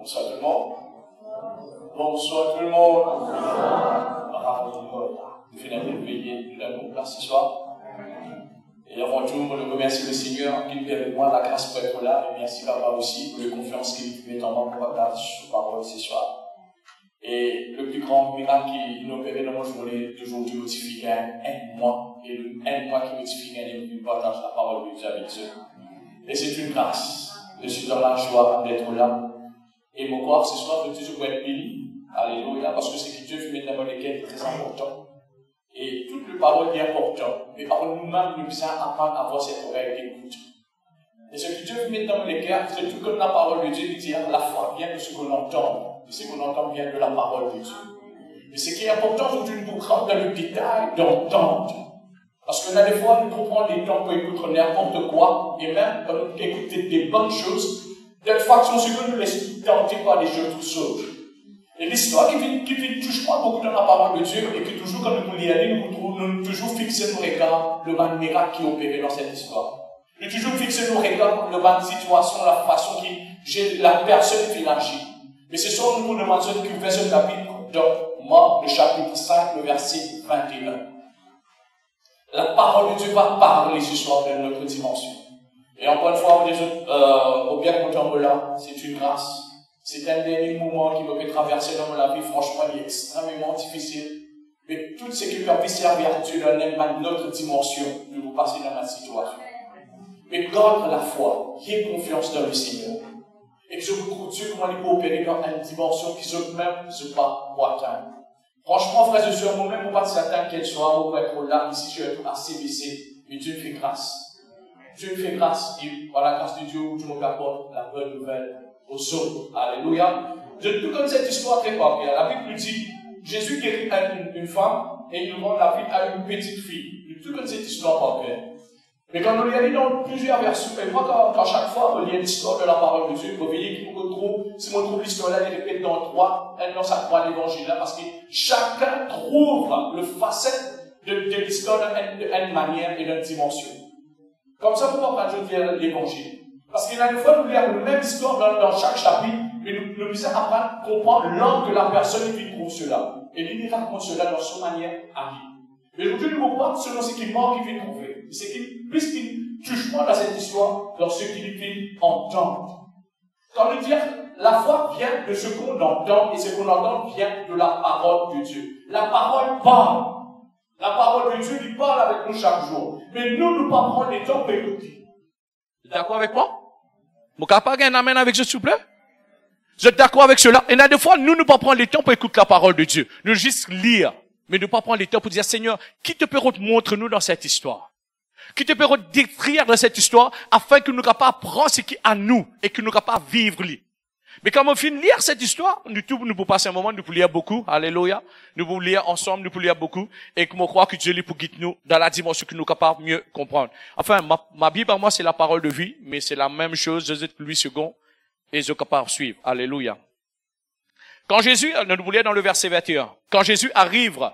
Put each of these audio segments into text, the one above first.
Bonsoir tout le monde. Bonsoir tout le monde. Nous venons de veiller de la bonne place ce soir. Et avant tout, je remercie le Seigneur qui nous permet moi la grâce pour être là. Et merci Papa aussi pour les confiances qu'il met en moi pour la parole ce soir. Et le plus grand miracle qui nous permet dans mon journée d'aujourd'hui notifier aide-moi. Et le aide-moi qui notifie un partage la parole de Dieu avec Dieu. Et c'est une grâce. Je suis dans la joie d'être là. Et mon corps ce soir veut toujours être béni. Alléluia. Parce que c'est que Dieu fait mettre dans lesquels est très important. Et toute la parole est importante. Mais par nous-mêmes, nous devons apprendre à avoir cette oreille d'écoute. Et ce que Dieu fait mettre dans les cœurs, c'est tout comme la parole de Dieu dit dire la foi vient de ce qu'on entend. Et ce qu'on entend vient de la parole de Dieu. Et ce qui est important aujourd'hui, nous rentrons dans le détail d'entendre. Parce que là, des fois, nous comprenons les temps pour écouter n'importe quoi, et même quand nous écoutons des bonnes choses, des fois, que nous nous laissons tenter par des choses tout seuls. Et l'histoire qui touche moi beaucoup dans la parole de Dieu, et que toujours, quand nous lisons, nous toujours fixer nos regards, le ban miracle qui est opéré dans cette histoire. Nous toujours fixer nos regards, le ban situation, la façon que la personne fait agir. Mais ce sont nous demandons que verset chapitre dans Marc, le chapitre 5, le verset 21. La parole de Dieu va parler ce soir de notre dimension. Et encore une fois, au bien content là, c'est une grâce. C'est un dernier moment qui me fait traverser dans la vie. Franchement, il est extrêmement difficile. Mais tout ce qui peut servir à Dieu dans notre dimension, de vous passer dans ma situation. Mais garde la foi, ayez confiance dans le Seigneur. Et que je vous trouve Dieu comment il peut opérer dans une dimension qui se même se pas pour atteindre. Franchement, frères et sœurs, moi-même, pour pas certain qu'elle soit, pour être là, ici, je vais être assez baissé. Mais Dieu me fait grâce. Dieu me fait grâce. Et par la grâce de Dieu, je me apporte la bonne nouvelle aux autres. Alléluia. Tout comme cette histoire très particulière. La Bible dit, Jésus guérit une femme et il rend la vie à une petite fille. Tout comme cette histoire particulière. Mais quand on lit dans plusieurs versions, et moi, quand chaque fois on lit l'histoire de la parole de Dieu, vous voyez qu'il nous retrouve, si on trouve l'histoire là, elle répète dans dans sa croix l'évangile là, parce que chacun trouve le facette de l'histoire d'une manière et d'une dimension. Comme ça, vous pouvez pas lire l'évangile. Parce qu'il y a des fois, nous lisons la même histoire dans chaque chapitre, mais nous devons apprendre à comprendre l'angle de la personne qui trouve cela. Et il raconte cela dans son manière à vivre. Mais aujourd'hui, nous ne pas selon ce qu'il manque qu'il vient trouver. C'est plus qu'il touche pas dans cette histoire, dans ce qu'il vient entendre. Quand nous disons, la foi vient de ce qu'on entend, et ce qu'on entend vient de la parole de Dieu. La parole parle. La parole de Dieu, il parle avec nous chaque jour. Mais nous, nous ne pas prendre les temps pour écouter. Vous êtes d'accord avec moi? Vous n'avez pas un amen avec je, s'il vous plaît? Vous êtes d'accord avec cela? Et là, des fois, nous ne pas prendre les temps pour écouter la parole de Dieu. Nous juste lire. Mais ne pas prendre le temps pour dire, Seigneur, qui te peut montrer-nous dans cette histoire? Qui te peut décrire dans cette histoire afin que nous ne puissions pas prendre ce qui est à nous et que nous ne puissions pas vivre. Mais quand on finit de lire cette histoire, nous pouvons passer un moment, nous pouvons lire beaucoup, alléluia. Nous pouvons lire ensemble, nous pouvons lire beaucoup. Et que je crois que Dieu pour guide nous dans la dimension que nous sommes capables de mieux comprendre. Enfin, ma Bible, moi, c'est la parole de vie, mais c'est la même chose, Jésus lui second, et je suis capable de suivre. Alléluia. Quand Jésus, nous voulons dans le verset 21, quand Jésus arrive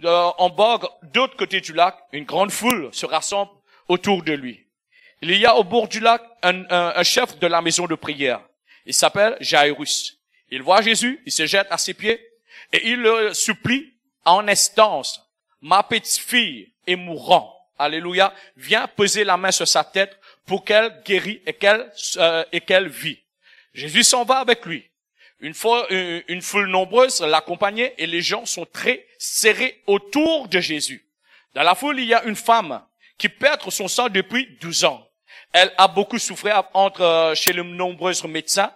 en bord d'autre côté du lac, une grande foule se rassemble autour de lui. Il y a au bord du lac un chef de la maison de prière. Il s'appelle Jairus. Il voit Jésus, il se jette à ses pieds et il le supplie en instance. Ma petite fille est mourante. Alléluia. Viens poser la main sur sa tête pour qu'elle guérisse et qu'elle vit. Jésus s'en va avec lui. Une foule nombreuse l'accompagnait et les gens sont très serrés autour de Jésus. Dans la foule, il y a une femme qui perd son sang depuis 12 ans. Elle a beaucoup souffert chez les nombreux médecins.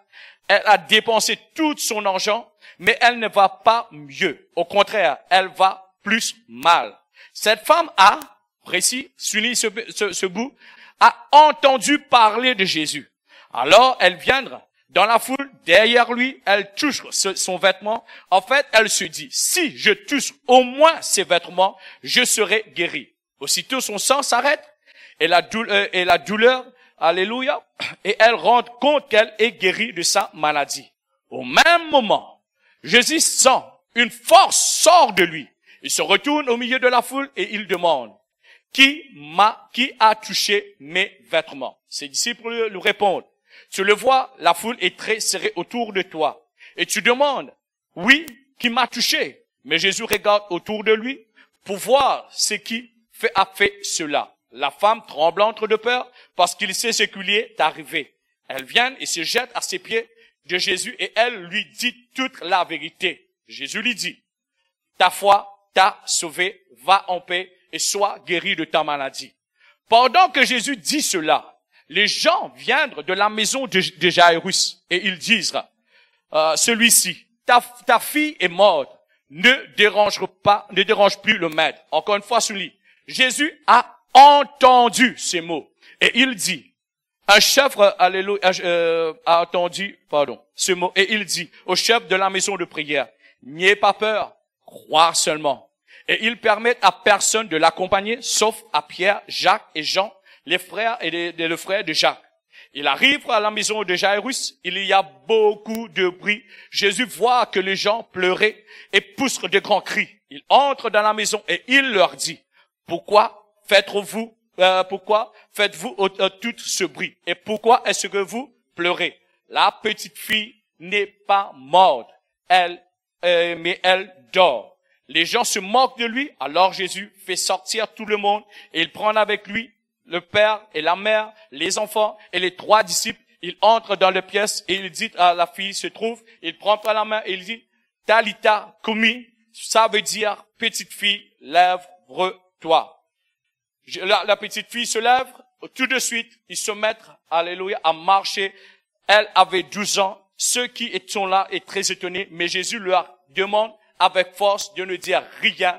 Elle a dépensé tout son argent, mais elle ne va pas mieux. Au contraire, elle va plus mal. Cette femme a, précis, souligne ce bout, a entendu parler de Jésus. Alors, elle vient dans la foule, derrière lui, elle touche son vêtement. En fait, elle se dit, si je touche au moins ses vêtements, je serai guéri. Aussitôt, son sang s'arrête et la douleur, alléluia, et elle rend compte qu'elle est guérie de sa maladie. Au même moment, Jésus sent une force sort de lui. Il se retourne au milieu de la foule et il demande, qui a touché mes vêtements? Ses disciples lui répondent, Tu le vois, la foule est très serrée autour de toi. Et tu demandes, oui, qui m'a touché? Mais Jésus regarde autour de lui pour voir ce qui a fait cela. La femme tremblante de peur parce qu'il sait ce qui lui est arrivé. Elle vient et se jette à ses pieds de Jésus et elle lui dit toute la vérité. Jésus lui dit, ta foi t'a sauvé, va en paix et sois guéri de ta maladie. Pendant que Jésus dit cela, les gens viennent de la maison de Jairus et ils disent, celui-ci, ta fille est morte, ne dérange plus le maître. Encore une fois, celui. Jésus a entendu ces mots et il dit, un chef, alléluia, a entendu, ce mot et il dit au chef de la maison de prière, n'ayez pas peur, croire seulement. Et il permet à personne de l'accompagner, sauf à Pierre, Jacques et Jean, les frères et le frère de Jacques. Il arrive à la maison de Jairus, il y a beaucoup de bruit. Jésus voit que les gens pleuraient et poussent de grands cris. Il entre dans la maison et il leur dit, pourquoi faites-vous tout ce bruit? Et pourquoi est-ce que vous pleurez? La petite fille n'est pas morte, mais elle dort. Les gens se moquent de lui, alors Jésus fait sortir tout le monde et il prend avec lui le père et la mère, les enfants et les 3 disciples. Il entre dans la pièce et il dit à la fille se trouve, il prend par la main et il dit, Talita Kumi, ça veut dire petite fille, lève-toi. La petite fille se lève, tout de suite, ils se mettent, alléluia, à marcher. Elle avait 12 ans. Ceux qui étaient là étaient très étonnés, mais Jésus leur demande avec force de ne dire rien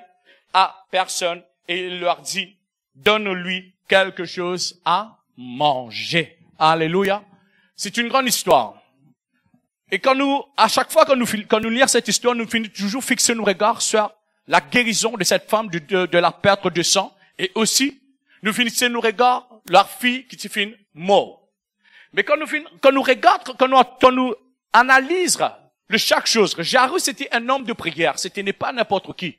à personne et il leur dit, donne-lui quelque chose à manger. Alléluia. C'est une grande histoire. Et à chaque fois quand nous lisons cette histoire, nous finissons toujours fixer nos regards sur la guérison de cette femme de la perte de sang et aussi, nous finissons nos regards, leur fille qui se finit mort. Mais quand nous regardons, quand nous analysons chaque chose, Jairus était un homme de prière, c'était n'est pas n'importe qui.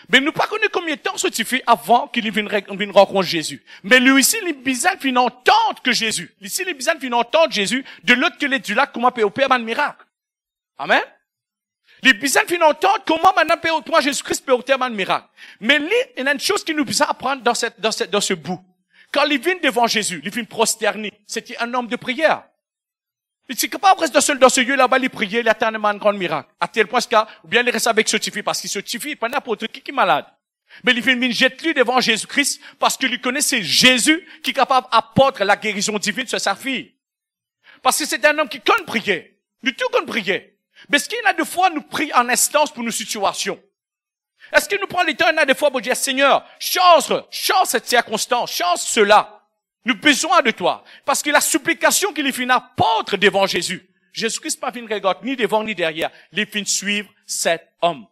Mais nous pas connu combien de temps ça fait avant qu'il vienne rencontrer Jésus. Mais lui ici, les bisans viennent entendre que Jésus. Ici, les bisans viennent entendre Jésus de l'autre côté du lac, comment peut opérer un miracle. Amen. Les bisans viennent entendre comment maintenant comment Jésus-Christ peut opérer un miracle. Mais il y a une chose qui nous peut apprendre dans ce bout. Quand il vient devant Jésus, il vient prosterner. C'était un homme de prière. Il était capable de rester dans ce lieu là-bas, il priait, il attendait un grand miracle. À tel point ou bien il reste avec ce tifi, parce qu'il se tifi, pas n'importe qui est malade. Mais il vient jette lui devant Jésus-Christ, parce qu'il connaît c'est Jésus qui est capable d'apporter la guérison divine sur sa fille. Parce que c'est un homme qui connaît prier. Du tout connaît prier. Mais est-ce qu'il y a des fois nous prie en instance pour nos situations? Est-ce qu'il nous prend le temps, il y a des fois pour dire, Seigneur, change cette circonstance, change cela. Nous avons besoin de toi. Parce que la supplication qu'il finit apôtre devant Jésus. Jésus-Christ pas fin regarde ni devant ni derrière. Il finit suivre cet homme.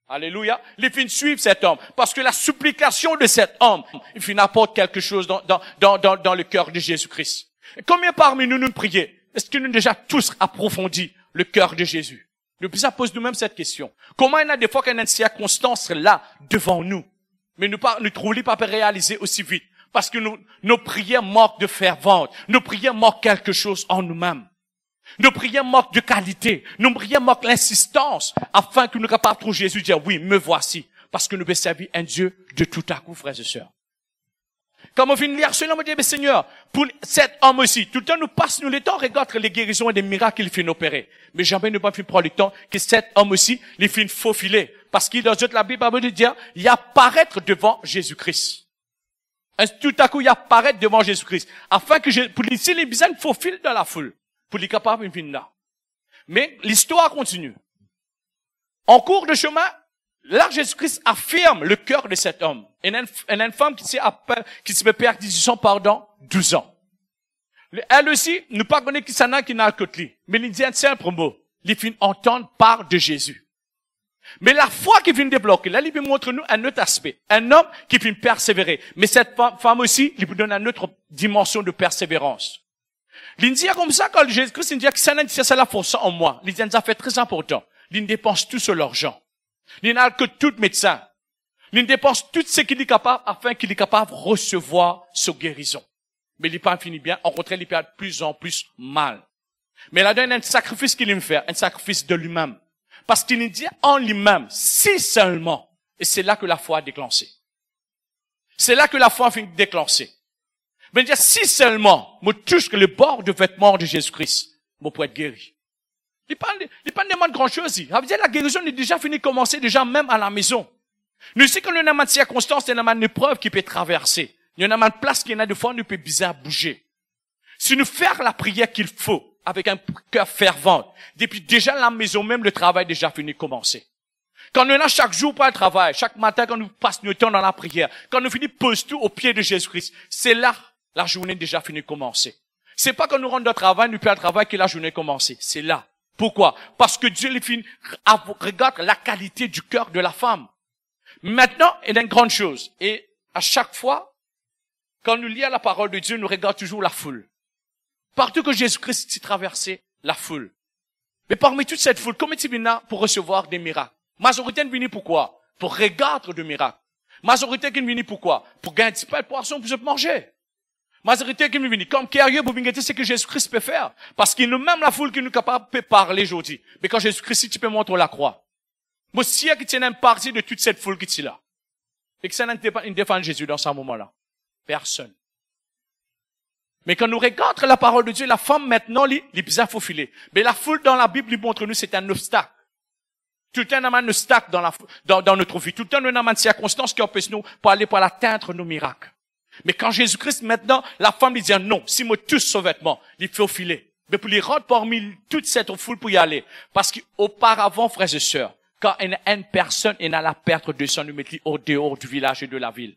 Alléluia. Il finit suivre cet homme. Parce que la supplication de cet homme, il finit apporte quelque chose dans le cœur de Jésus-Christ. Et combien parmi nous prions? Est-ce que nous avons déjà tous approfondi le cœur de Jésus? Nous posons nous-mêmes cette question. Comment il y a des fois qu'il y a une circonstance là, devant nous? Mais nous trouvons pas réaliser aussi vite. Parce que nos prières manquent de fervente. Nos prières manquent quelque chose en nous-mêmes. Nos prières manquent de qualité. Nos prières manquent l'insistance afin que nous capables de trouver Jésus dire oui, me voici. Parce que nous devons servir un Dieu de tout à coup, frères et sœurs. Comme on vient de lire cela, on me dit, mais Seigneur, pour cet homme aussi, tout le temps nous passe le temps, regarde les guérisons et les miracles qu'il fait opérer. Mais jamais ne pas prendre le temps que cet homme aussi, il fait faufiler. Parce qu'il dans la Bible, dit, il apparaître devant Jésus-Christ. Tout à coup, il apparaît devant Jésus-Christ. Afin que pour laisser les bisons faufilent dans la foule. Pour les capables de venir là. Mais l'histoire continue. En cours de chemin, là, Jésus-Christ affirme le cœur de cet homme. Et il y a une femme qui se fait perdition pendant 12 ans. Elle aussi, nous pas connaître qui s'en a qui n'a que lui. Mais il dit un simple mot. Il finit entendre parler de Jésus. Mais la foi qui vient débloquer, là, il vient montrer nous un autre aspect. Un homme qui vient persévérer. Mais cette femme aussi, il vous donne une autre dimension de persévérance. Il dit comme ça, quand Jésus-Christ, il dit que c'est la force en moi. Il dit ça fait très important. Il dépense tout sur l'argent. Il n'a que tout médecin. Il dépense tout ce qu'il est capable afin qu'il est capable de recevoir sa guérison. Mais il n'est pas fini bien. En contraire, il perd de plus en plus mal. Mais là, il y a un sacrifice qu'il aime faire, un sacrifice de lui-même. Parce qu'il nous dit en lui-même, si seulement. Et c'est là que la foi a déclenché. C'est là que la foi a fini de déclencher. Il veut dire, si seulement, me touche que le bord de vêtement de Jésus-Christ, je peux être guéri. Il pas demande grand chose. Ça veut dire, la guérison est déjà finie de commencer, déjà même à la maison. Nous ici, quand on a une circonstance, on a une épreuve qui peut traverser. Il y en a une place qui, des fois, nous peut bizarre bouger. Si nous faisons la prière qu'il faut, avec un cœur fervent, depuis déjà la maison, même le travail déjà fini de commencer. Quand on a chaque jour pas le travail, chaque matin quand nous passons notre temps dans la prière, quand nous finissons pose tout au pied de Jésus-Christ, c'est là la journée déjà finie de commencer. C'est pas quand nous rentrons dans le travail, nous perdons le travail que la journée commence. C'est là. Pourquoi? Parce que Dieu regarde la qualité du cœur de la femme. Maintenant, il y a une grande chose. Et à chaque fois, quand nous lisons la parole de Dieu, nous regardons toujours la foule. Partout que Jésus-Christ s'est traversé, la foule. Mais parmi toute cette foule, comment est-il venu pour recevoir des miracles? Majorité est venue pourquoi? Pour regarder des miracles. Majorité qui est venue pourquoi? Pour gagner un petit peu de poisson pour se manger. Majorité qui est venue comme curieux pour venir ce que Jésus-Christ peut faire. Parce qu'il nous même la foule qui nous est capable de parler aujourd'hui. Mais quand Jésus-Christ, tu peux montrer la croix. Moi, si il y a une partie de toute cette foule qui est là. Et que ça ne défend Jésus dans ce moment-là. Personne. Mais quand nous regardons la parole de Dieu, la femme maintenant, les bizarres faufilés. Mais la foule dans la Bible, lui montre nous, c'est un obstacle. Tout le temps, on a un obstacle dans notre vie. Tout le temps, on a une circonstance qui empêche nous pour aller pour atteindre nos miracles. Mais quand Jésus-Christ, maintenant, la femme lui dit non, si moi touche son vêtement, il faut filer. Mais pour les rendre parmi toute cette foule pour y aller. Parce qu'auparavant, frères et sœurs, quand il y a une personne, il y a la perte de sang, nous mettons au dehors du village et de la ville.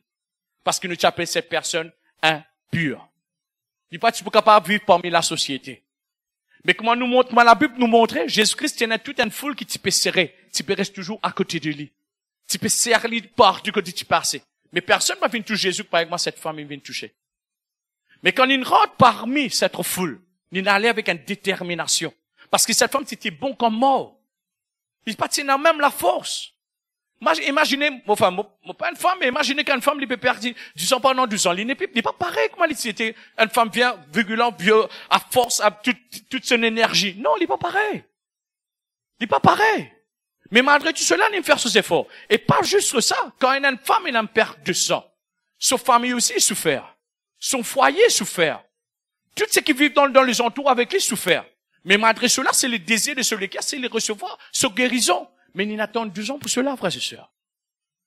Parce que nous appelons cette personne impure. Il n'est pas capable de vivre parmi la société. Mais comment la Bible nous montre, Jésus-Christ, il y a toute une foule qui tu peux serrer. Tu peux rester toujours à côté de lui. Tu peux serrer lui partout que tu passes. Mais personne ne va venir toucher Jésus, par exemple, cette femme, il vient toucher. Mais quand il rentre parmi cette foule, il allait avec une détermination. Parce que cette femme, c'était bon comme mort. Il partit dans même la force. Imaginez, enfin, pas une femme, mais imaginez qu'une femme, il peut perdre 10 ans pendant 12 ans. Il n'est pas pareil comment il était. Une femme vient, virulente, à force, à toute son énergie. Non, il n'est pas pareil. Il n'est pas pareil. Mais malgré tout cela, il fait ses efforts. Et pas juste ça. Quand il y a une femme, il a une perte de sang. Sa famille aussi souffert. Son foyer souffert. Tout ce qui vivent dans les entours avec lui souffert. Mais malgré cela, c'est le désir de celui qui a, c'est les recevoir, sa guérison. Mais il attend 12 ans pour cela, frères et sœurs.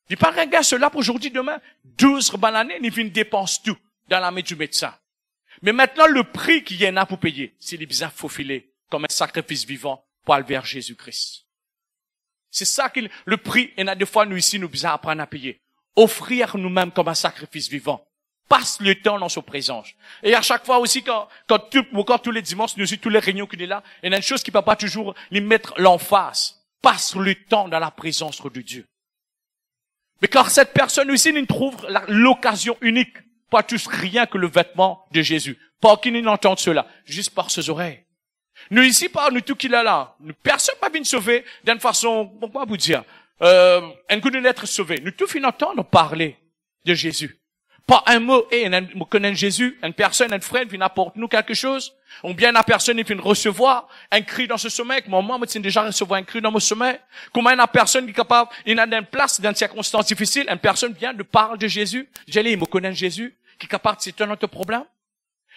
Il pas regarder cela pour aujourd'hui, demain. 12 l'année, il vient dépense tout dans la main du médecin. Mais maintenant, le prix qu'il y en a pour payer, c'est les bizarres faufilés comme un sacrifice vivant pour aller vers Jésus-Christ. C'est ça que le prix, et des fois, nous ici, nous bizarres apprendre à payer. Offrir nous-mêmes comme un sacrifice vivant. Passe le temps dans son présence. Et à chaque fois aussi, quand tous les dimanches, nous aussi, tous les réunions qu'il est là, il y a une chose qui ne peut pas toujours lui mettre l'emphase. Passe le temps dans la présence de Dieu. Mais car cette personne aussi, il trouve l'occasion unique, pas tous rien que le vêtement de Jésus. Pas qu'il n'entende cela, juste par ses oreilles. Nous ici, par nous tout qu'il est là, personne n'a bien sauvé d'une façon, comment vous dire, un coup d'être sauvé. Nous tous finissons entendre parler de Jésus. Pas un mot, on connaît Jésus, une personne, un frère vient apporter nous quelque chose, ou bien la personne vient recevoir un cri dans ce sommeil, comme moi, je déjà recevoir un cri dans mon sommeil. Comment une personne qui est capable, il a une place, dans une circonstance difficile, une personne vient de parler de Jésus, il me connaît Jésus, qui est capable de s'étonner notre problème.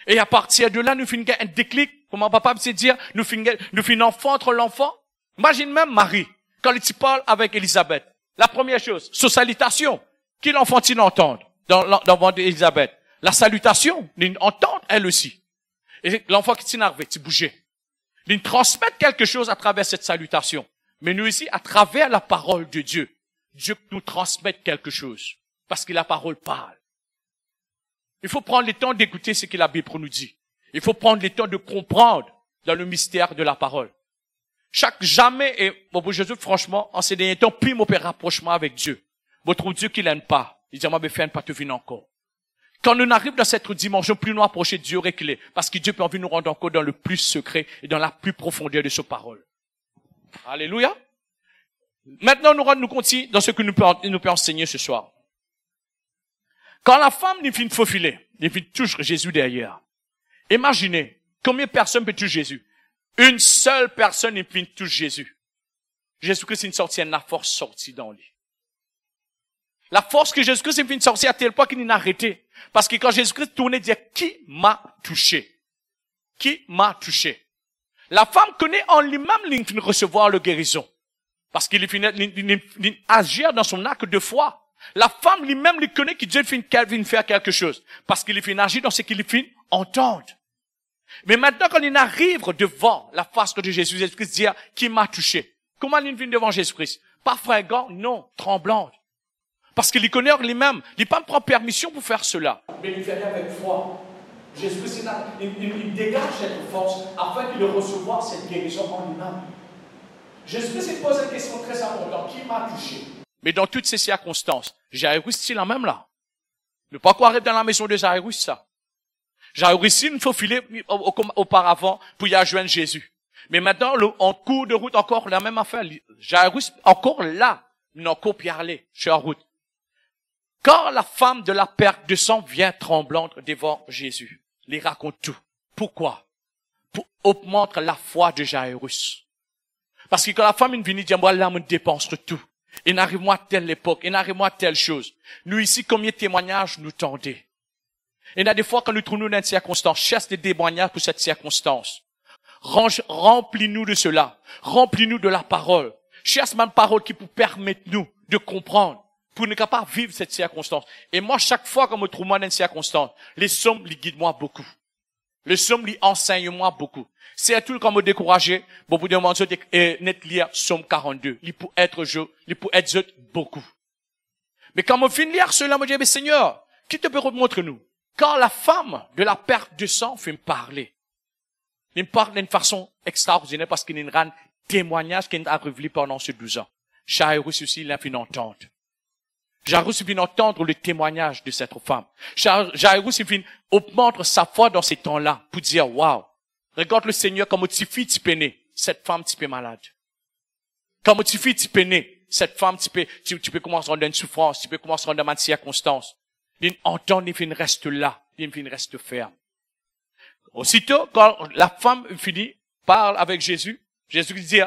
Et à partir de là, nous finissons un déclic, comment papa peut dire, nous finissons enfant entre l'enfant. Imagine même Marie, quand il parle avec Élisabeth. La première chose, sa salutation, qui l'enfant-il entende? Dans ventre d'Élisabeth. La salutation, il entend elle aussi. Et l'enfant qui s'est énervé, qui bougeait. Il transmet quelque chose à travers cette salutation. Mais nous ici, à travers la parole de Dieu, Dieu nous transmet quelque chose. Parce que la parole parle. Il faut prendre le temps d'écouter ce que la Bible nous dit. Il faut prendre le temps de comprendre dans le mystère de la parole. Jamais, et bon, Jésus, franchement, en ces derniers temps, plus mon rapprochement avec Dieu. Votre Dieu qui l'aime pas. Il dit, moi, je vais pas te venir encore. Quand nous arrivons dans cette dimension, plus nous approcher de Dieu reculé, parce que Dieu peut envie nous rendre encore dans le plus secret et dans la plus profondeur de sa parole. Alléluia. Maintenant, nous continuons dans ce que nous peut enseigner ce soir. Quand la femme lui finit faufiler, il finit touche Jésus derrière. Imaginez, combien de personnes peut toucher Jésus? Une seule personne il finit touche Jésus. Jésus-Christ est sorti, la force sortie dans lui. La force que Jésus-Christ est sorti à tel point qu'il n'a arrêté. Parce que quand Jésus-Christ tournait, il disait, qui m'a touché? Qui m'a touché? La femme connaît en lui-même il finit recevoir le guérison. Parce qu'il finit agir dans son acte de foi. La femme lui-même lui connaît que Dieu finit faire quelque chose. Parce qu'il finit agir dans ce qu'il finit entendre. Mais maintenant, quand il arrive devant la face de Jésus, Jésus-Christ dit, qui m'a touché? Comment il vient devant Jésus-Christ? Pas fringant, non, tremblante. Parce qu'il connaît lui-même. Il ne prend pas permission pour faire cela. Mais il fait avec foi. Jésus-Christ, il dégage cette force afin qu'il recevoir cette guérison en lui-même. Jésus-Christ pose une question très importante. Qui m'a touché? Mais dans toutes ces circonstances, Jairus, c'est la même là. Ne pas quoi arriver dans la maison de Jairus, ça. Jairus, il faut filer auparavant pour y rejoindre Jésus. Mais maintenant, en cours de route, encore la même affaire. Jairus, encore là, il n'a encore parlé, sur la route. Quand la femme de la perte de sang vient tremblante devant Jésus, il raconte tout. Pourquoi? Pour augmenter la foi de Jairus. Parce que quand la femme vient dire, moi, là, me dépense tout. Il n'arrive-moi à telle époque, il n'arrive-moi à telle chose. Nous ici, combien de témoignages nous tendez? Il y a des fois quand nous trouvons dans une circonstance, cherche des témoignages pour cette circonstance. Remplis-nous de cela. Remplis-nous de la parole. Cherche même parole qui peut permettre nous de comprendre. Pour ne pas vivre cette circonstance. Et moi, chaque fois que je me trouve dans une circonstance, les sommes les guident moi beaucoup. Les sommes les enseignent moi beaucoup. C'est tout quand me décourager, bon, vous demandez de net lire Somme 42. Il peut être beaucoup. Mais quand je finis de lire cela, je me dis, mais Seigneur, qui te peut remontrer nous? Quand la femme de la perte de sang fait me parler, il me parle d'une façon extraordinaire parce qu'il y a un témoignage qui est arrivé pendant ces 12 ans. Jairus aussi, il a fait entendre. Jairus vient entendre le témoignage de cette femme. Jairus vient augmenter sa foi dans ces temps-là pour dire, waouh, regarde le Seigneur comme tu fais, tu peux né. Cette femme, tu peux malade. Comme tu fais, tu peux né. Cette femme, tu peux commencer à rendre une souffrance, tu peux commencer à rendre une circonstance. Il entend, il reste là, il reste ferme. Aussitôt, quand la femme finit, parle avec Jésus, Jésus dit,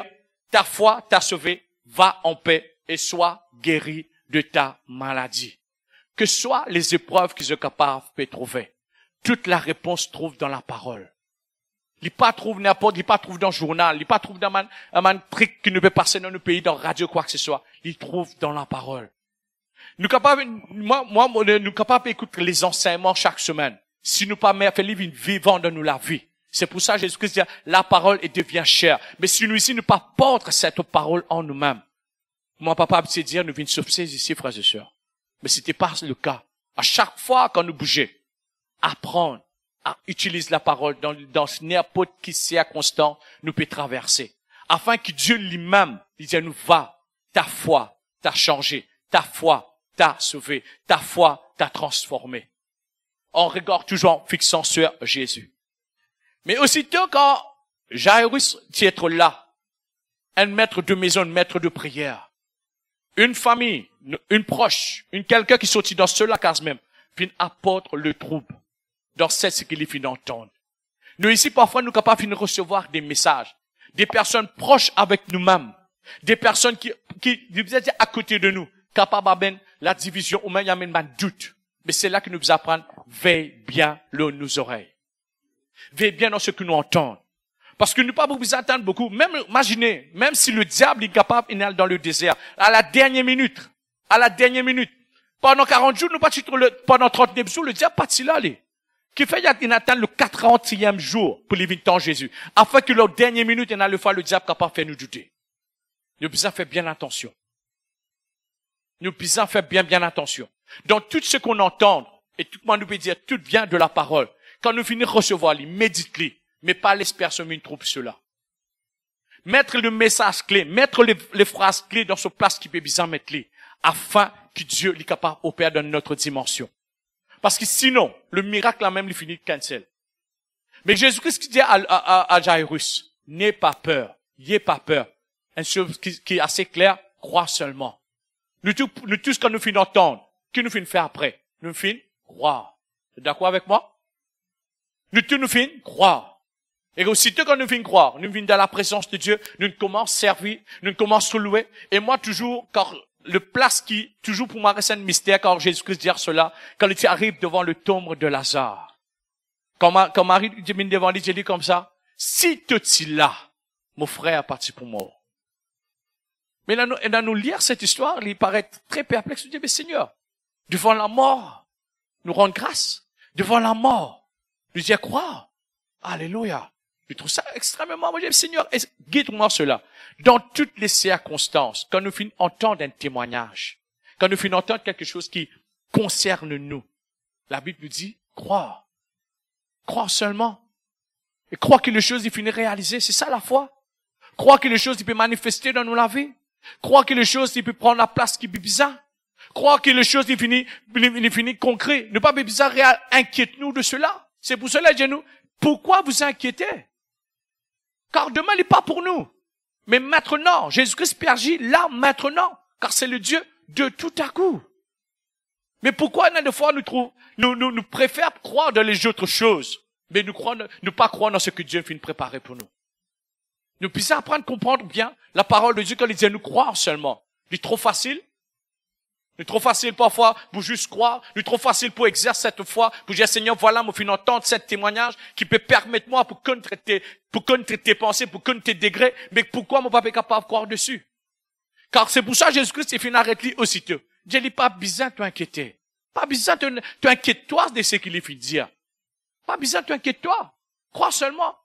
ta foi t'a sauvé, va en paix et sois guéri de ta maladie. Que soient les épreuves qu'ils sont capables de trouver. Toute la réponse trouve dans la parole. Il pas trouve n'importe, il pas trouve dans le journal, il pas trouve dans un truc qui ne peut passer dans le pays, dans la radio, quoi que ce soit. Il trouve dans la parole. Nous capables, nous capables d'écouter les enseignements chaque semaine. Si nous pas faire vivre une vivant dans nous la vie. C'est pour ça que Jésus-Christ dit, la parole devient chère. Mais si nous ici, nous pas porter cette parole en nous-mêmes. Mon papa peut dire, nous venons sauver ici, frères et sœurs. Mais c'était pas le cas. À chaque fois quand nous bougeons, apprendre à utiliser la parole dans n'importe quelle circonstance nous peut traverser. Afin que Dieu lui-même, il dit, nous va, ta foi t'a changé, ta foi t'a sauvé, ta foi t'a transformé. On regarde toujours en fixant sur Jésus. Mais aussitôt quand Jairus est là, un maître de maison, un maître de prière, une famille, une proche, quelqu'un qui sortit dans cela case même, puis apporte le trouble dans ce qu'il finit d'entendre. Nous ici, parfois, nous sommes capables de recevoir des messages, des personnes proches avec nous-mêmes, des personnes qui à côté de nous, capables de la division ou même y a même un doute. Mais c'est là que nous apprenons, veille bien nos oreilles. Veille bien dans ce que nous entendons. Parce que nous ne pouvons pas vous attendre beaucoup. Même, imaginez, même si le diable est capable, il est dans le désert, à la dernière minute, pendant 40 jours, nous pas pendant 39 jours, le diable pas là, qui fait qu'il attend le 40e jour pour l'éviter en Jésus. Afin que la dernière minute, il a le fois, le diable capable de faire nous douter. Nous devons faire bien attention. Nous devons faire bien attention. Dans tout ce qu'on entend, et tout le monde nous peut dire, tout vient de la parole. Quand nous finissons de recevoir, médite-les. Mais pas les personnes qui trouvent cela. Mettre le message clé, mettre les phrases clés dans ce place qui peut bien mettre les, afin que Dieu est capable d'opérer dans notre dimension. Parce que sinon, le miracle là même, il finit de cancel. Mais Jésus-Christ dit à Jairus, n'aie pas peur, n'ayez pas peur. Une chose qui est assez claire, crois seulement. Nous tous, quand nous finissons d'entendre, que nous finissons faire après? Nous finissons croire. Vous êtes d'accord avec moi? Nous tous nous finissons croire. Et aussitôt quand nous finissons croire, nous venons dans la présence de Dieu, nous commençons à servir, nous commençons à louer. Et moi toujours, quand le place qui, toujours pour moi, reste un mystère quand Jésus-Christ dit cela, quand il arrive devant le tombe de Lazare. Quand Marie dit devant lui, j'ai dit comme ça, si tu es là, mon frère est parti pour mort. Mais dans nous lire cette histoire, il paraît très perplexe. Il dit, mais Seigneur, devant la mort, nous rendre grâce. Devant la mort, nous dire croire. Alléluia. Je trouve ça extrêmement, moi, je dis, Seigneur, guide-moi cela. Dans toutes les circonstances, quand nous finissons entendre un témoignage, quand nous finissons entendre quelque chose qui concerne nous, la Bible nous dit, croire. Croire seulement. Et croire que les choses, il finit réaliser. C'est ça la foi. Croire que les choses, il peut manifester dans nous la vie. Croire que les choses, il peut prendre la place qui est bizarre. Croire que les choses, il finit concret. Ne pas bizarre, inquiète-nous de cela. C'est pour cela, dis-nous, pourquoi vous inquiétez? Car demain, il n'est pas pour nous. Mais maintenant, Jésus-Christ peut agir là, maintenant. Car c'est le Dieu de tout à coup. Mais pourquoi, des fois, nous préférons croire dans les autres choses, mais ne pas croire dans ce que Dieu finit de préparer pour nous. Nous puissions apprendre à comprendre bien la parole de Dieu quand il dit nous croire seulement. C'est trop facile. C'est trop facile parfois pour juste croire. C'est trop facile pour exercer cette foi, pour dire Seigneur, voilà, moi, fin entendre ce témoignage qui peut permettre moi pour connaître tes pensées, pour connaître tes degrés. Mais pourquoi mon papa est capable de croire dessus? Car c'est pour ça que Jésus-Christ est fini arrêter aussitôt. Dieu dit pas besoin de t'inquiéter. Pas besoin de t'inquiéter de ce qu'il est fait dire. Pas besoin de t'inquiéter. Crois seulement.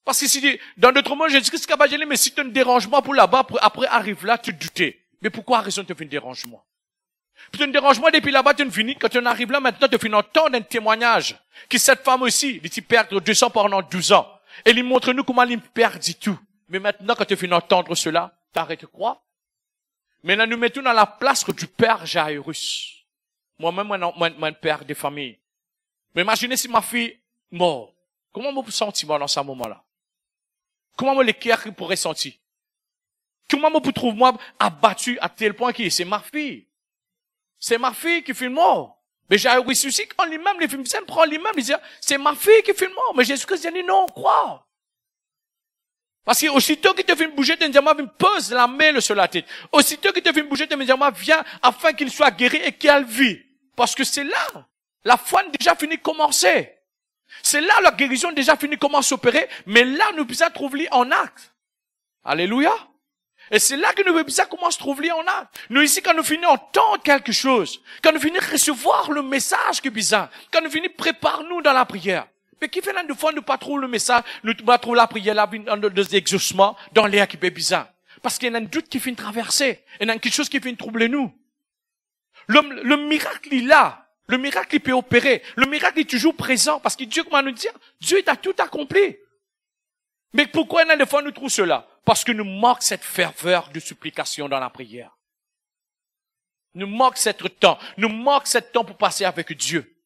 Parce que si, dans d'autres mots, Jésus-Christ est capable de dire, mais si tu as un dérangement pour là-bas, après arrive là, tu doutais. Mais pourquoi a raison de te faire un dérangement? Puis tu as un dérangement depuis là-bas, tu finis. Quand tu arrives là, maintenant, tu finis entendre un témoignage. Que cette femme aussi, elle perd 200 pendant 12 ans. Et il montre nous comment elle perdit tout. Mais maintenant, quand tu finis entendre cela, t'arrêtes de croire. Maintenant, nous mettons dans la place du père Jairus. Moi-même, moi, père de famille. Mais imaginez si ma fille mort. Comment me sentir moi dans ce moment-là? Comment me le cœur pourrait sentir? Comment me trouve moi abattu à tel point que c'est ma fille? C'est ma fille qui fait mort. Mais Jairus aussi, quand lui-même, les films, prend lui-même, il dit, c'est ma fille qui fait mort. Mais Jésus-Christ dit, non, crois. Parce que aussitôt qu'il te fait bouger, tu me dis, moi, me pose la main sur la tête. Aussitôt qu'il te fait bouger, tu me dis, moi, viens, afin qu'il soit guéri et qu'il vit. Parce que c'est là. La foi déjà fini de commencer. C'est là la guérison déjà fini comment s'opérer, mais là nous puissions trouver en acte. Alléluia. Et c'est là que nous puissions comment se trouver en acte. Nous ici quand nous finissons entendre quelque chose, quand nous finissons recevoir le message qui est bizarre, quand nous finissons préparer nous dans la prière. Mais qui fait là de fois nous pas trouver le message, nous pas trouver la prière là dans des exaucements dans l'air qui est bizarre. Parce qu'il y a un doute qui finit de traverser, il y a quelque chose qui finit de troubler nous. Le miracle est là. Le miracle, il peut opérer. Le miracle est toujours présent parce que Dieu, comment nous dire, Dieu a tout accompli. Mais pourquoi des fois nous trouvons cela? Parce que nous manque cette ferveur de supplication dans la prière. Nous manque cette temps. Nous manque cette temps pour passer avec Dieu.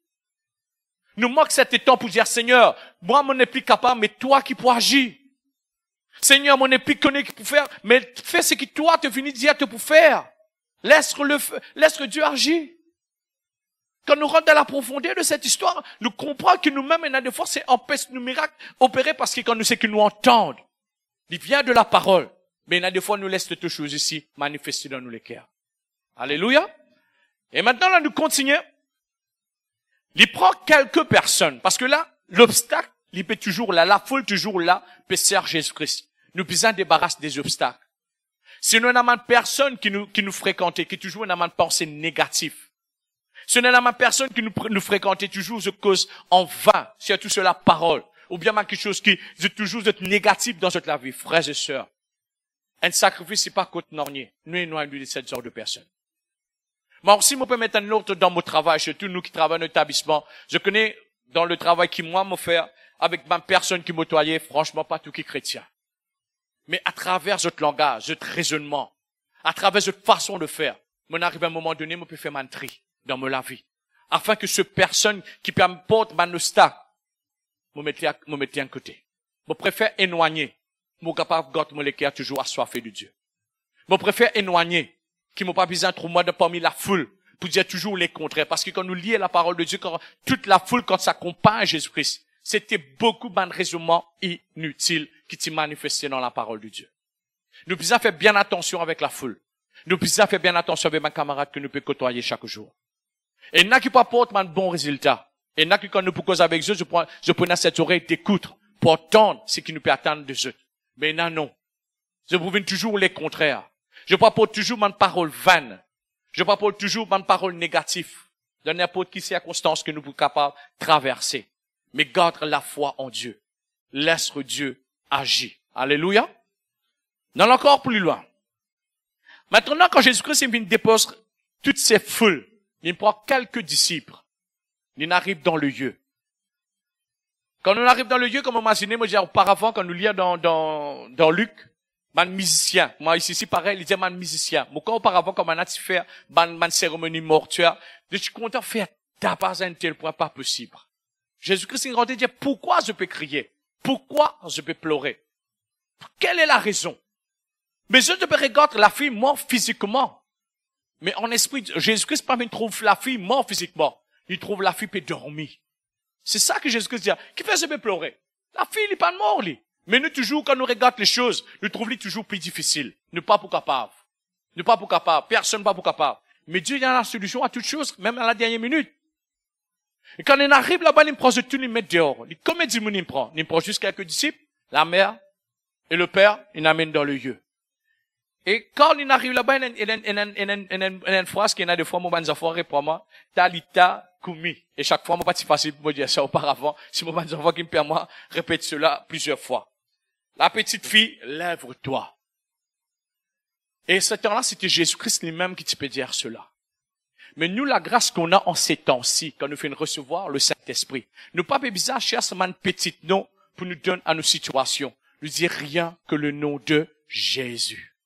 Nous manque cette temps pour dire, Seigneur, moi, mon n'est plus capable, mais toi qui peux agir. Seigneur, mon n'est plus connu qui peut faire, mais fais ce que toi te finis de dire te pour faire. Laisse que Dieu agisse. Quand nous rentrons dans la profondeur de cette histoire, nous comprenons que nous-mêmes, il y a des fois, c'est empêche nos miracles opérer parce que quand nous, c'est que nous entendons. Il vient de la parole. Mais il y a des fois, nous laisse toutes choses ici manifester dans nous les cœurs. Alléluia. Et maintenant, là, nous continuons. Il prend quelques personnes. Parce que là, l'obstacle, il peut toujours là, la foule toujours là, peut servir Jésus-Christ. Nous besoin débarrasser des obstacles. Si nous avons une personne qui nous fréquente, qui toujours une de pensée négative. Ce n'est la personne qui nous fréquente toujours de cause en vain, surtout sur la parole, ou bien quelque chose qui est toujours négatif dans notre vie, frères et sœurs. Un sacrifice, c'est pas côte nornier. Nous et nous, de cette sorte de personnes. Moi aussi, je peux mettre un autre dans mon travail, surtout nous qui travaillons dans l'établissement. Je connais dans le travail qui moi me fait, avec ma personne qui m'autoyait, franchement, pas tout qui est chrétien. Mais à travers votre langage, votre raisonnement, à travers votre façon de faire, on arrive à un moment donné, on peut faire un tri dans ma vie. Afin que cette personne qui peut m'apporter mon obstacle, me mette à côté. Je préfère éloigner. Je suis capable de garder mon toujours assoiffé de Dieu. Je préfère éloigner. Qui m'ont pas besoin de trouver moi de parmi la foule. pour dire toujours les contraires. Parce que quand nous lisons la parole de Dieu, quand toute la foule, quand s'accompagne Jésus-Christ, c'était beaucoup de raisonnements inutiles qui t'y manifestaient dans la parole de Dieu. Nous pouvons faire bien attention avec la foule. Nous pouvons faire bien attention avec mes camarades que nous pouvons côtoyer chaque jour. Et il n'y a qui pas apporter un bon résultat. Et il n'y a qui quand nous pouvons causer avec eux, je prenais cette oreille d'écoute pour entendre ce qui nous peut attendre de eux. Mais non. Je prouve toujours les contraires. Je propose toujours une parole vaine. Je propose toujours une parole négative. Dans n'importe quelle circonstance que nous sommes capables de traverser. Mais garde la foi en Dieu. Laisse Dieu agir. Alléluia. Non, encore plus loin. Maintenant, quand Jésus-Christ vient déposer toutes ces foules, il prend quelques disciples. Il arrive dans le lieu. Quand on arrive dans le lieu, comme on imaginait, moi, auparavant, quand nous lions dans Luc, man musicien. Moi, ici, pareil, il dit man musicien. Moi, quand auparavant, comme on a fait, man cérémonie mortuaire, je suis content de faire d'abord un tel point pas possible. Jésus-Christ, il dit, pourquoi je peux crier? Pourquoi je peux pleurer? Quelle est la raison? Mais je peux regarder la fille morte physiquement. Mais en esprit, Jésus-Christ, pas trouve la fille morte physiquement. Il trouve la fille peut dormir. C'est ça que Jésus-Christ dit. Qui fait je peux pleurer? La fille, il n'est pas mort, lui. Mais nous, toujours, quand nous regardons les choses, nous trouvons les toujours plus difficiles. Nous pas pour capable. Nous pas pour capable. Personne pas pour capable. Mais Dieu, il a la solution à toutes choses, même à la dernière minute. Et quand il arrive là-bas, il prend tout, il met dehors. Combien de monde il prend? Il prend juste quelques disciples, la mère et le père, il l'amène dans le lieu. Et quand il arrive là-bas, il a une phrase qu'il y a des fois, mon bon enfant répond moi, Talita Kumi. Et chaque fois, moi, pas si facile pour me dire ça auparavant. Si mon bon enfant qui me permet, répète cela plusieurs fois. La petite fille, lève-toi. Et ce temps-là, c'était Jésus-Christ lui-même qui te peut dire cela. Mais nous, la grâce qu'on a en ces temps-ci, quand nous faisons recevoir le Saint-Esprit, nous pas besoin de chercher un petit nom pour nous donner à nos situations. Nous dire rien que le nom de Jésus.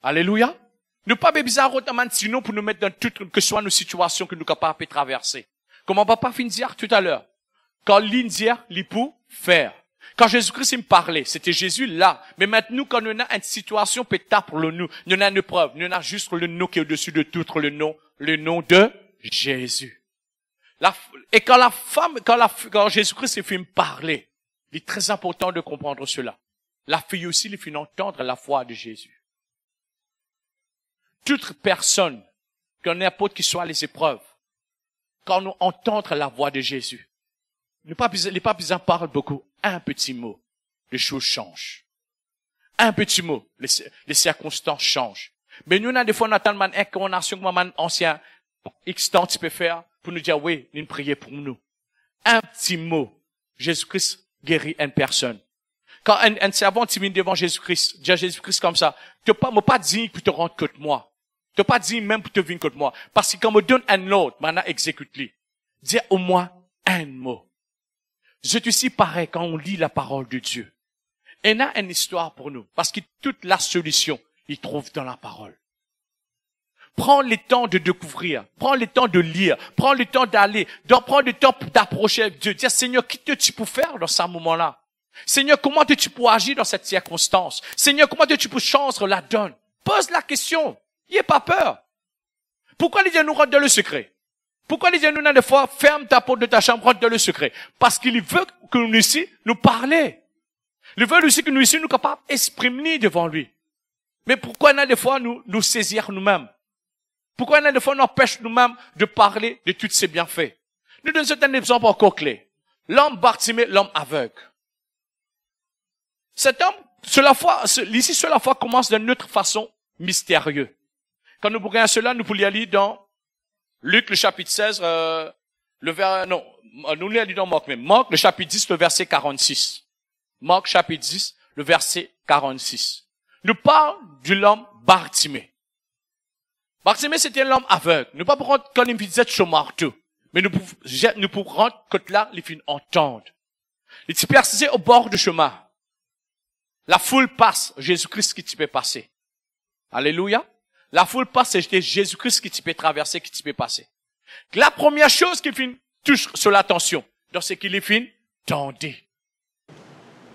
Alléluia. Nous pas besoin de un petit nom pour nous mettre dans toutes que soit nos situations que nous sommes capables de traverser. Comme on va pas finir tout à l'heure. Quand l'Indien, l'ipou, faire. Quand Jésus-Christ me parlait, c'était Jésus là. Mais maintenant, quand on a une situation peut-être pour nous, on a une preuve, on a juste le nom qui est au-dessus de tout le nom de Jésus. Et quand la femme, quand Jésus-Christ fait me parler, il est très important de comprendre cela. La fille aussi, il fait entendre la foi de Jésus. Toute personne, que n'importe qui soit les épreuves, quand nous entendons la voix de Jésus, il n'est pas besoin de parler beaucoup. Un petit mot, les choses changent. Un petit mot, les circonstances changent. Mais nous, on a des fois, on attend une incarnation comme un ancien X temps tu peux faire pour nous dire, oui, une prière pour nous. Un petit mot, Jésus-Christ guérit une personne. Quand un servant tu viens devant Jésus-Christ, dit à Jésus-Christ comme ça, tu n'as pas dit pour te rendre contre moi. Tu n'as pas dit même pour te venir contre moi. Parce que quand on me donne un autre, maintenant exécute-le. Dis au moins un mot. Je te suis pareil quand on lit la parole de Dieu. Il y a une histoire pour nous. Parce que toute la solution, il trouve dans la parole. Prends le temps de découvrir. Prends le temps de lire. Prends le temps d'aller. Prends le temps d'approcher Dieu. Dire, Seigneur, qu'est-ce que tu peux faire dans ce moment-là? Seigneur, comment tu peux agir dans cette circonstance? Seigneur, comment tu peux changer la donne? Pose la question. N'ayez pas peur. Pourquoi les gens nous rendent dans le secret? Pourquoi les gens nous, des fois, ferme ta porte de ta chambre, rentre dans le secret? Parce qu'il veut que nous ici, nous parler. Il veut aussi que nous ici, nous capables d'exprimer devant lui. Mais pourquoi il y a des fois, nous saisir nous-mêmes? Pourquoi il y a des fois, nous empêche nous-mêmes de parler de tous ces bienfaits? Nous donnons un exemple encore clé. L'homme Bartimée, l'homme aveugle. Cet homme, ici, cela fois commence d'une autre façon mystérieuse. Quand nous regardons cela, nous pouvons lire dans Luc, le chapitre 16, nous lire dans Marc, mais Marc, le chapitre 10, le verset 46. Marc, chapitre 10, le verset 46. Nous parlons de l'homme Bartimée. Bartimée, c'était l'homme aveugle. Nous pas pour rendre, quand il disait sur marteau. Mais nous pouvons rendre, que là, il fait entendre. Il s'est persisté au bord du chemin. La foule passe, Jésus-Christ qui t'y peut passer. Alléluia. La foule passe, c'est Jésus-Christ qui t'y peut traverser, qui t'y peut passer. La première chose qu'il fait, touche sur l'attention, dans ce qu'il fait, tendez.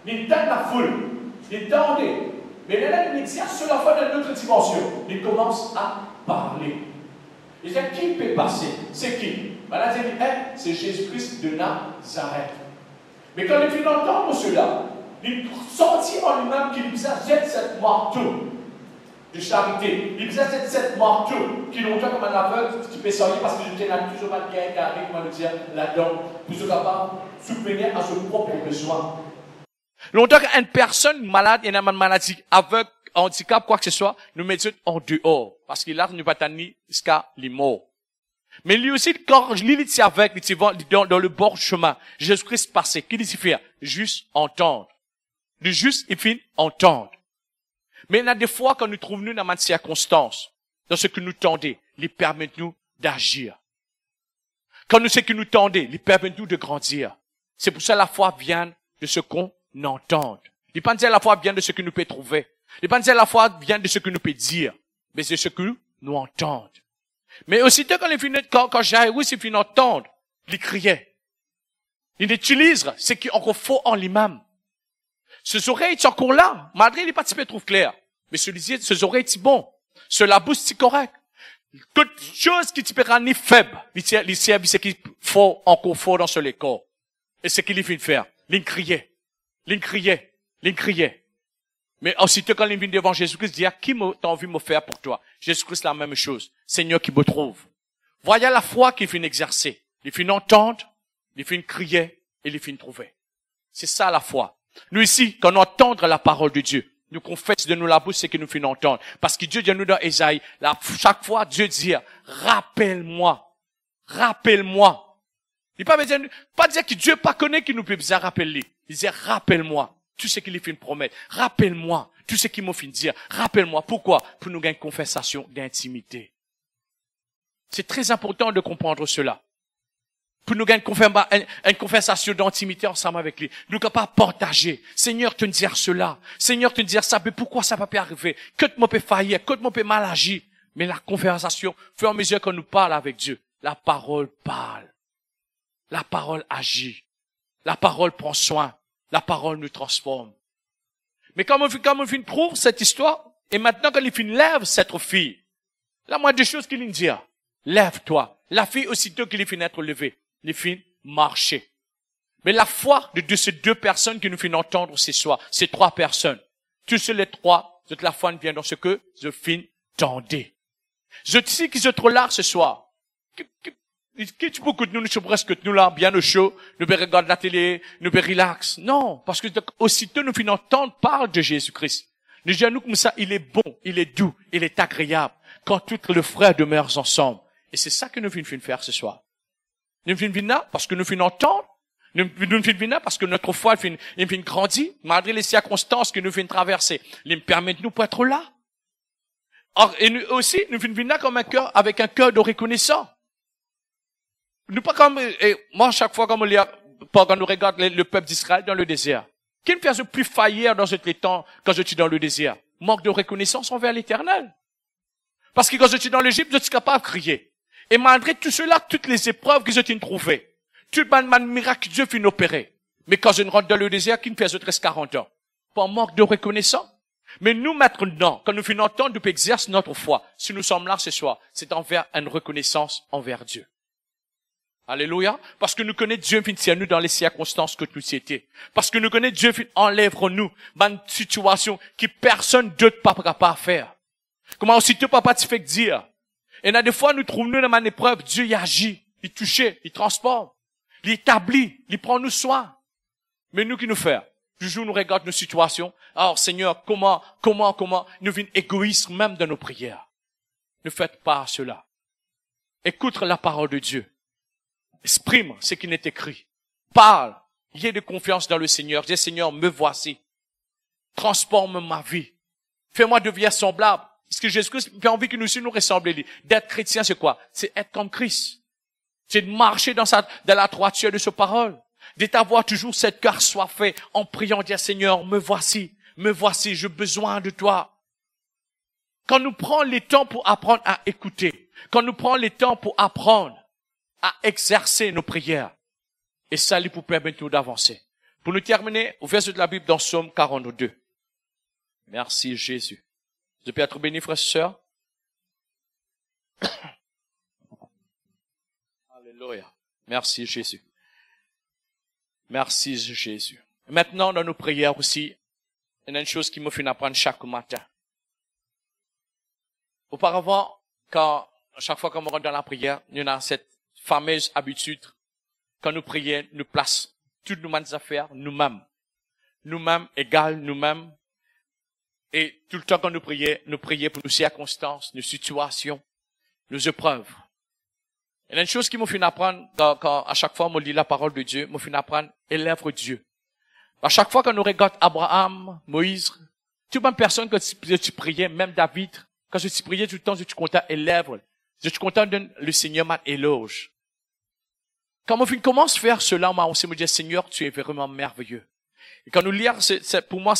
Il tend la foule, il tendez. Mais là, il exerce sur la foi d'une autre dimension. Il commence à parler. Il disait, qui peut passer? C'est qui? Maladie dit, c'est Jésus-Christ de Nazareth. Mais quand il finit d'entendre cela, il sentit en lui-même qu'il exerçait cette marteau de charité. Il exerçait cette marteau qui longtemps comme un aveugle, qui peut sortir parce que je tiens toujours pas de gain carré, comment le dire, là-dedans, pour se capable de subvenir à son propre besoin. Longtemps qu'une personne malade, il y a une maladie aveugle, handicap, quoi que ce soit, nous mettons en dehors. Parce qu'il a nous pas tanni jusqu'à les morts. Mais lui aussi, quand il était avec, il était dans le bord du chemin, Jésus-Christ passait. Qu'est-ce qu'il fait? Juste entendre. Le juste, il finit entendre. Mais il y a des fois quand nous trouvons nous dans une circonstance, dans ce que nous tendez, il permet nous d'agir. Quand nous ce que nous tendez, il permet nous de grandir. C'est pour ça la foi vient de ce qu'on entend. Il pas dire la foi vient de ce que nous pouvons trouver. Il pas dire la foi vient de ce que nous pouvons dire. Mais c'est ce que nous entendons. Mais aussitôt quand Jairus il finit d'entendre, il criait. Il utilise ce qui est encore faux en lui-même. Ses oreilles sont encore là. Malgré les participants trouvent clair. Mais ses oreilles sont bon. La bouche c'est correct. Toute chose qui te paiera ni faible. Il sert ce qui faut encore faux dans ce corps. Et ce qu'il vient de faire. Il criait. Mais aussitôt quand il vient devant Jésus-Christ, il dit, qui t'as envie de me faire pour toi? Jésus-Christ, la même chose. Seigneur qui me trouve. Voyez la foi qu'il vient exercer. Il vient entendre, il vient crier, et il vient trouver. C'est ça la foi. Nous ici, quand nous entendons la parole de Dieu, nous confessons de nous la bouche ce que nous finissons d'entendre. Parce que Dieu dit à nous dans Ésaïe, chaque fois Dieu dit, rappelle-moi. Il pas dire que Dieu pas connaît qu'il nous peut bien rappeler. Il dit, rappelle-moi. Tout ce qu'il fait promettre. Rappelle-moi. Tout ce qu'il m'a fait dire. Rappelle-moi. Pourquoi? Pour nous gagner une confessation d'intimité. C'est très important de comprendre cela. Pour nous gagner une confessation d'intimité ensemble avec lui. Nous ne pas partager. Seigneur, te dire cela. Seigneur, te dire ça. Mais pourquoi ça va pas arriver? Que tu m'as fait faillir? Que tu m'as fait mal agir? Mais la conversation, fur et à mesure qu'on nous parle avec Dieu, la parole parle. La parole agit. La parole prend soin. La parole nous transforme. Mais comme on finit prouve cette histoire, et maintenant quand il finit lève cette fille, la moindre des choses qu'il lui dit, lève-toi. La fille aussitôt qu'il finit d'être levée, il finit marcher. Mais la foi de ces deux personnes qui nous finissent entendre ce soir, ces trois personnes, tous les trois, la foi vient dans ce que je finis tendez. Je sais qu'ils sont trop là ce soir. Qui tu peux que nous sommes presque nous là, bien au chaud, nous peut regarder la télé, nous peut relax. Non, parce que aussitôt nous finissons entendre parler de Jésus-Christ. Nous disons nous comme ça, il est bon, il est doux, il est agréable, quand tous les frères demeurent ensemble. Et c'est ça que nous venons faire ce soir. Nous venons là parce que nous venons entendre, nous venons là parce que notre foi vient grandir, malgré les circonstances que nous venons traverser. Ils nous permettent de nous pour être là. Or, et nous aussi, nous venons là comme avec un cœur de reconnaissant. Nous pas comme, moi, chaque fois, quand nous regarde le peuple d'Israël dans le désert, qui me fait le plus faillir dans ce temps quand je suis dans le désert? Manque de reconnaissance envers l'Éternel. Parce que quand je suis dans l'Égypte, je suis capable de crier. Et malgré tout cela, toutes les épreuves que je t'ai trouvées, tout le miracle que Dieu finit opérer. Mais quand je rentre dans le désert, qui me fait 40 ans? Pas manque de reconnaissance. Mais nous, maintenant, quand nous finissons entendre, nous pouvons exercer notre foi. Si nous sommes là ce soir, c'est envers une reconnaissance envers Dieu. Alléluia. Parce que nous connaissons Dieu finit nous dans les circonstances que nous étions. Parce que nous connaissons Dieu finit enlève-nous dans une situation qui personne d'autre pas capable de faire. Comment aussi tu papa tu fais dire? Et là, des fois, nous trouvons nous dans une épreuve, Dieu y agit, il touche, il transforme, il établit, il prend nous soin. Mais nous qui nous faisons? Toujours nous regardons nos situations. Alors, Seigneur, comment, nous venons égoïstes même dans nos prières. Ne faites pas cela. Écoute la parole de Dieu. Exprime ce qui n'est écrit. Parle. Ayez de confiance dans le Seigneur. Dis, Seigneur, me voici. Transforme ma vie. Fais-moi devenir semblable. Parce que Jésus-Christ a envie que nous aussi nous ressembler. D'être chrétien, c'est quoi? C'est être comme Christ. C'est de marcher dans la droiture de sa parole. D'avoir toujours cette cœur soifé en priant, dire, Seigneur, me voici, j'ai besoin de toi. Quand nous prenons le temps pour apprendre à écouter, quand nous prenons le temps pour apprendre à exercer nos prières, et ça lui pour permettre nous d'avancer. Pour nous terminer, au verset de la Bible dans Psaume 42. Merci Jésus. Je peux être béni, frères et sœurs. Gloria. Merci Jésus. Merci Jésus. Maintenant, dans nos prières aussi, il y a une chose qui me fait apprendre chaque matin. Auparavant, chaque fois qu'on rentre dans la prière, il y en a cette fameuse habitude, quand nous prions, nous plaçons toutes nos affaires nous-mêmes. Nous-mêmes égale nous-mêmes. Et tout le temps quand nous prions pour nos circonstances, nos situations, nos épreuves. Il y a une chose qui me fait apprendre, quand à chaque fois on lit la parole de Dieu, me fait apprendre, élève Dieu. À chaque fois qu'on nous regarde Abraham, Moïse, toute même personne que tu priais, même David, quand je te priais tout le temps, je suis content, élève. Je suis content de le Seigneur m'a éloge. Quand on commence à faire cela, on se dit, Seigneur, tu es vraiment merveilleux. Et quand nous lisons, pour moi,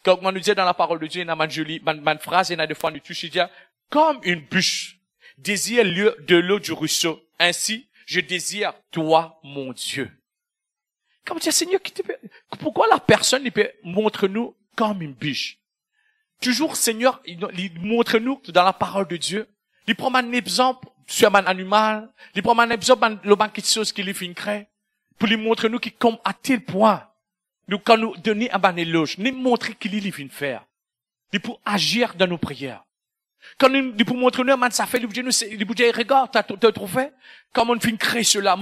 quand on nous dit dans la parole de Dieu, il y a une jolie, une phrase, il y a des fois, nous touche, il dit, comme une bûche désire de l'eau du ruisseau, ainsi, je désire toi, mon Dieu. Comme tu dis, Seigneur, pourquoi la personne, montre-nous comme une bûche? Toujours, Seigneur, il montre-nous dans la parole de Dieu. Il prend un exemple sur un animal. Il prend un exemple de quelque chose qui lui fait une craie. Pour lui montrer nous qui, comme à tel point, nous, quand nous donner un éloge, nous montrer qu'il lui vient faire. Il pour agir dans nos prières. Quand nous, il pour montrer nous, ça fait, il vous dit, regarde, t'as trouvé? Comme on fait créer cela,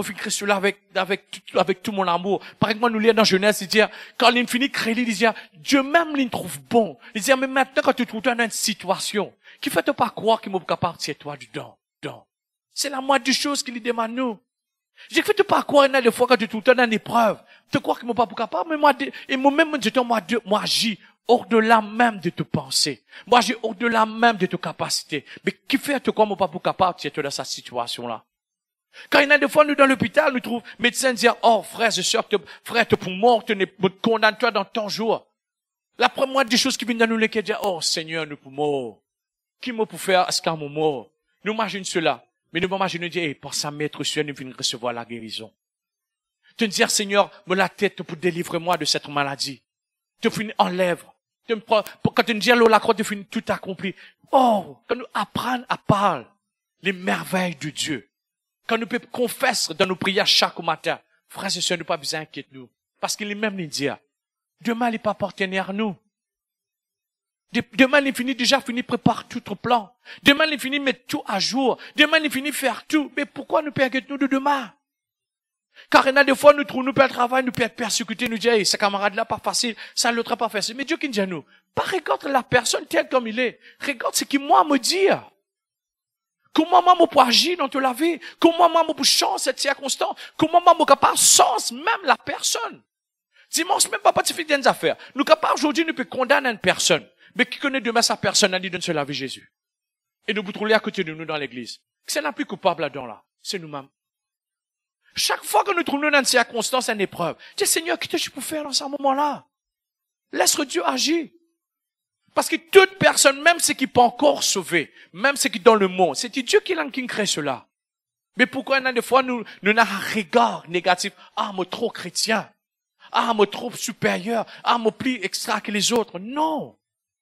avec tout mon amour. Par exemple, nous lisons dans Genèse, il dit, quand il finit de créer, il dit, Dieu même, il trouve bon. Il dit, mais maintenant, quand tu te trouves dans une situation, qui fait pas croire qu'il m'a capable de toi dedans. C'est la moindre des choses qu'il lui demande nous. Je ne fais pas croire, des fois, quand tu te trouves dans une épreuve, tu crois qu'il m'a pas capable, mais moi-même, moi, j'agis au-delà même de tes pensées. Moi, j'ai au-delà même de tes capacités. Mais qui fait que quoi, mon pas capable d'être dans cette situation-là? Quand il y a des fois, nous, dans l'hôpital, nous trouvons médecins dire, oh, frère et sœur, frère, tu pour mort, tu condamne-toi dans ton jour. La première des choses qui viennent dans nous, les qui disent, oh, Seigneur, nous pour mort. Qui m'a pour faire, est-ce qu'à mon mort? Nous imaginons cela. Mais nous imaginons dire, pour sa maître Dieu, nous venons recevoir la guérison. Tu dire, Seigneur, me la tête pour délivrer moi de cette maladie. Tu finis enlève. Quand tu dis la croix, tu finis tout accompli. Oh, quand nous apprenons à parler les merveilles de Dieu. Quand nous pouvons confesser dans nos prières chaque matin. Frères et sœurs, nous pas besoin d'inquiéter nous. Parce qu'il est même nous dire, demain, il n'est pas partenaire nous. Demain, il finit déjà, prépare tout au plan. Demain, il finit mettre tout à jour. Demain, il finit faire tout. Mais pourquoi nous inquiéter nous de demain? Car il y a des fois, nous trouvons, nous perdons le travail, nous perdons persécuter, nous disons, hey, ce camarade-là, pas facile, ça l'autre pas facile. Mais Dieu qui nous dit à nous, pas regarde la personne telle comme il est. Regarde ce qu'il moi me dit. Comment moi me peux agir dans toute la vie? Comment moi me peux changer cette circonstance? Comment moi me capable sens même la personne? Dimanche, même pas tu fais des affaires. Nous capables aujourd'hui, nous pouvons condamner une personne. Mais qui connaît demain sa personne, elle dit donne cela avec Jésus. Et nous vous trouvez à côté de nous dans l'église. C'est la plus coupable là-dedans là. C'est nous-mêmes. Chaque fois que nous trouvons dans une circonstance, une épreuve, dis Seigneur, qu'est-ce que je peux faire dans ce moment-là? Laisse Dieu agir. Parce que toute personne, même ceux qui ne sont pas encore sauvés, même ceux qui sont dans le monde, c'est Dieu qui crée cela. Mais pourquoi il y a des fois, nous avons un regard négatif. Ah, moi trop chrétien. Ah, moi trop supérieur. Ah, moi plus extra que les autres. Non.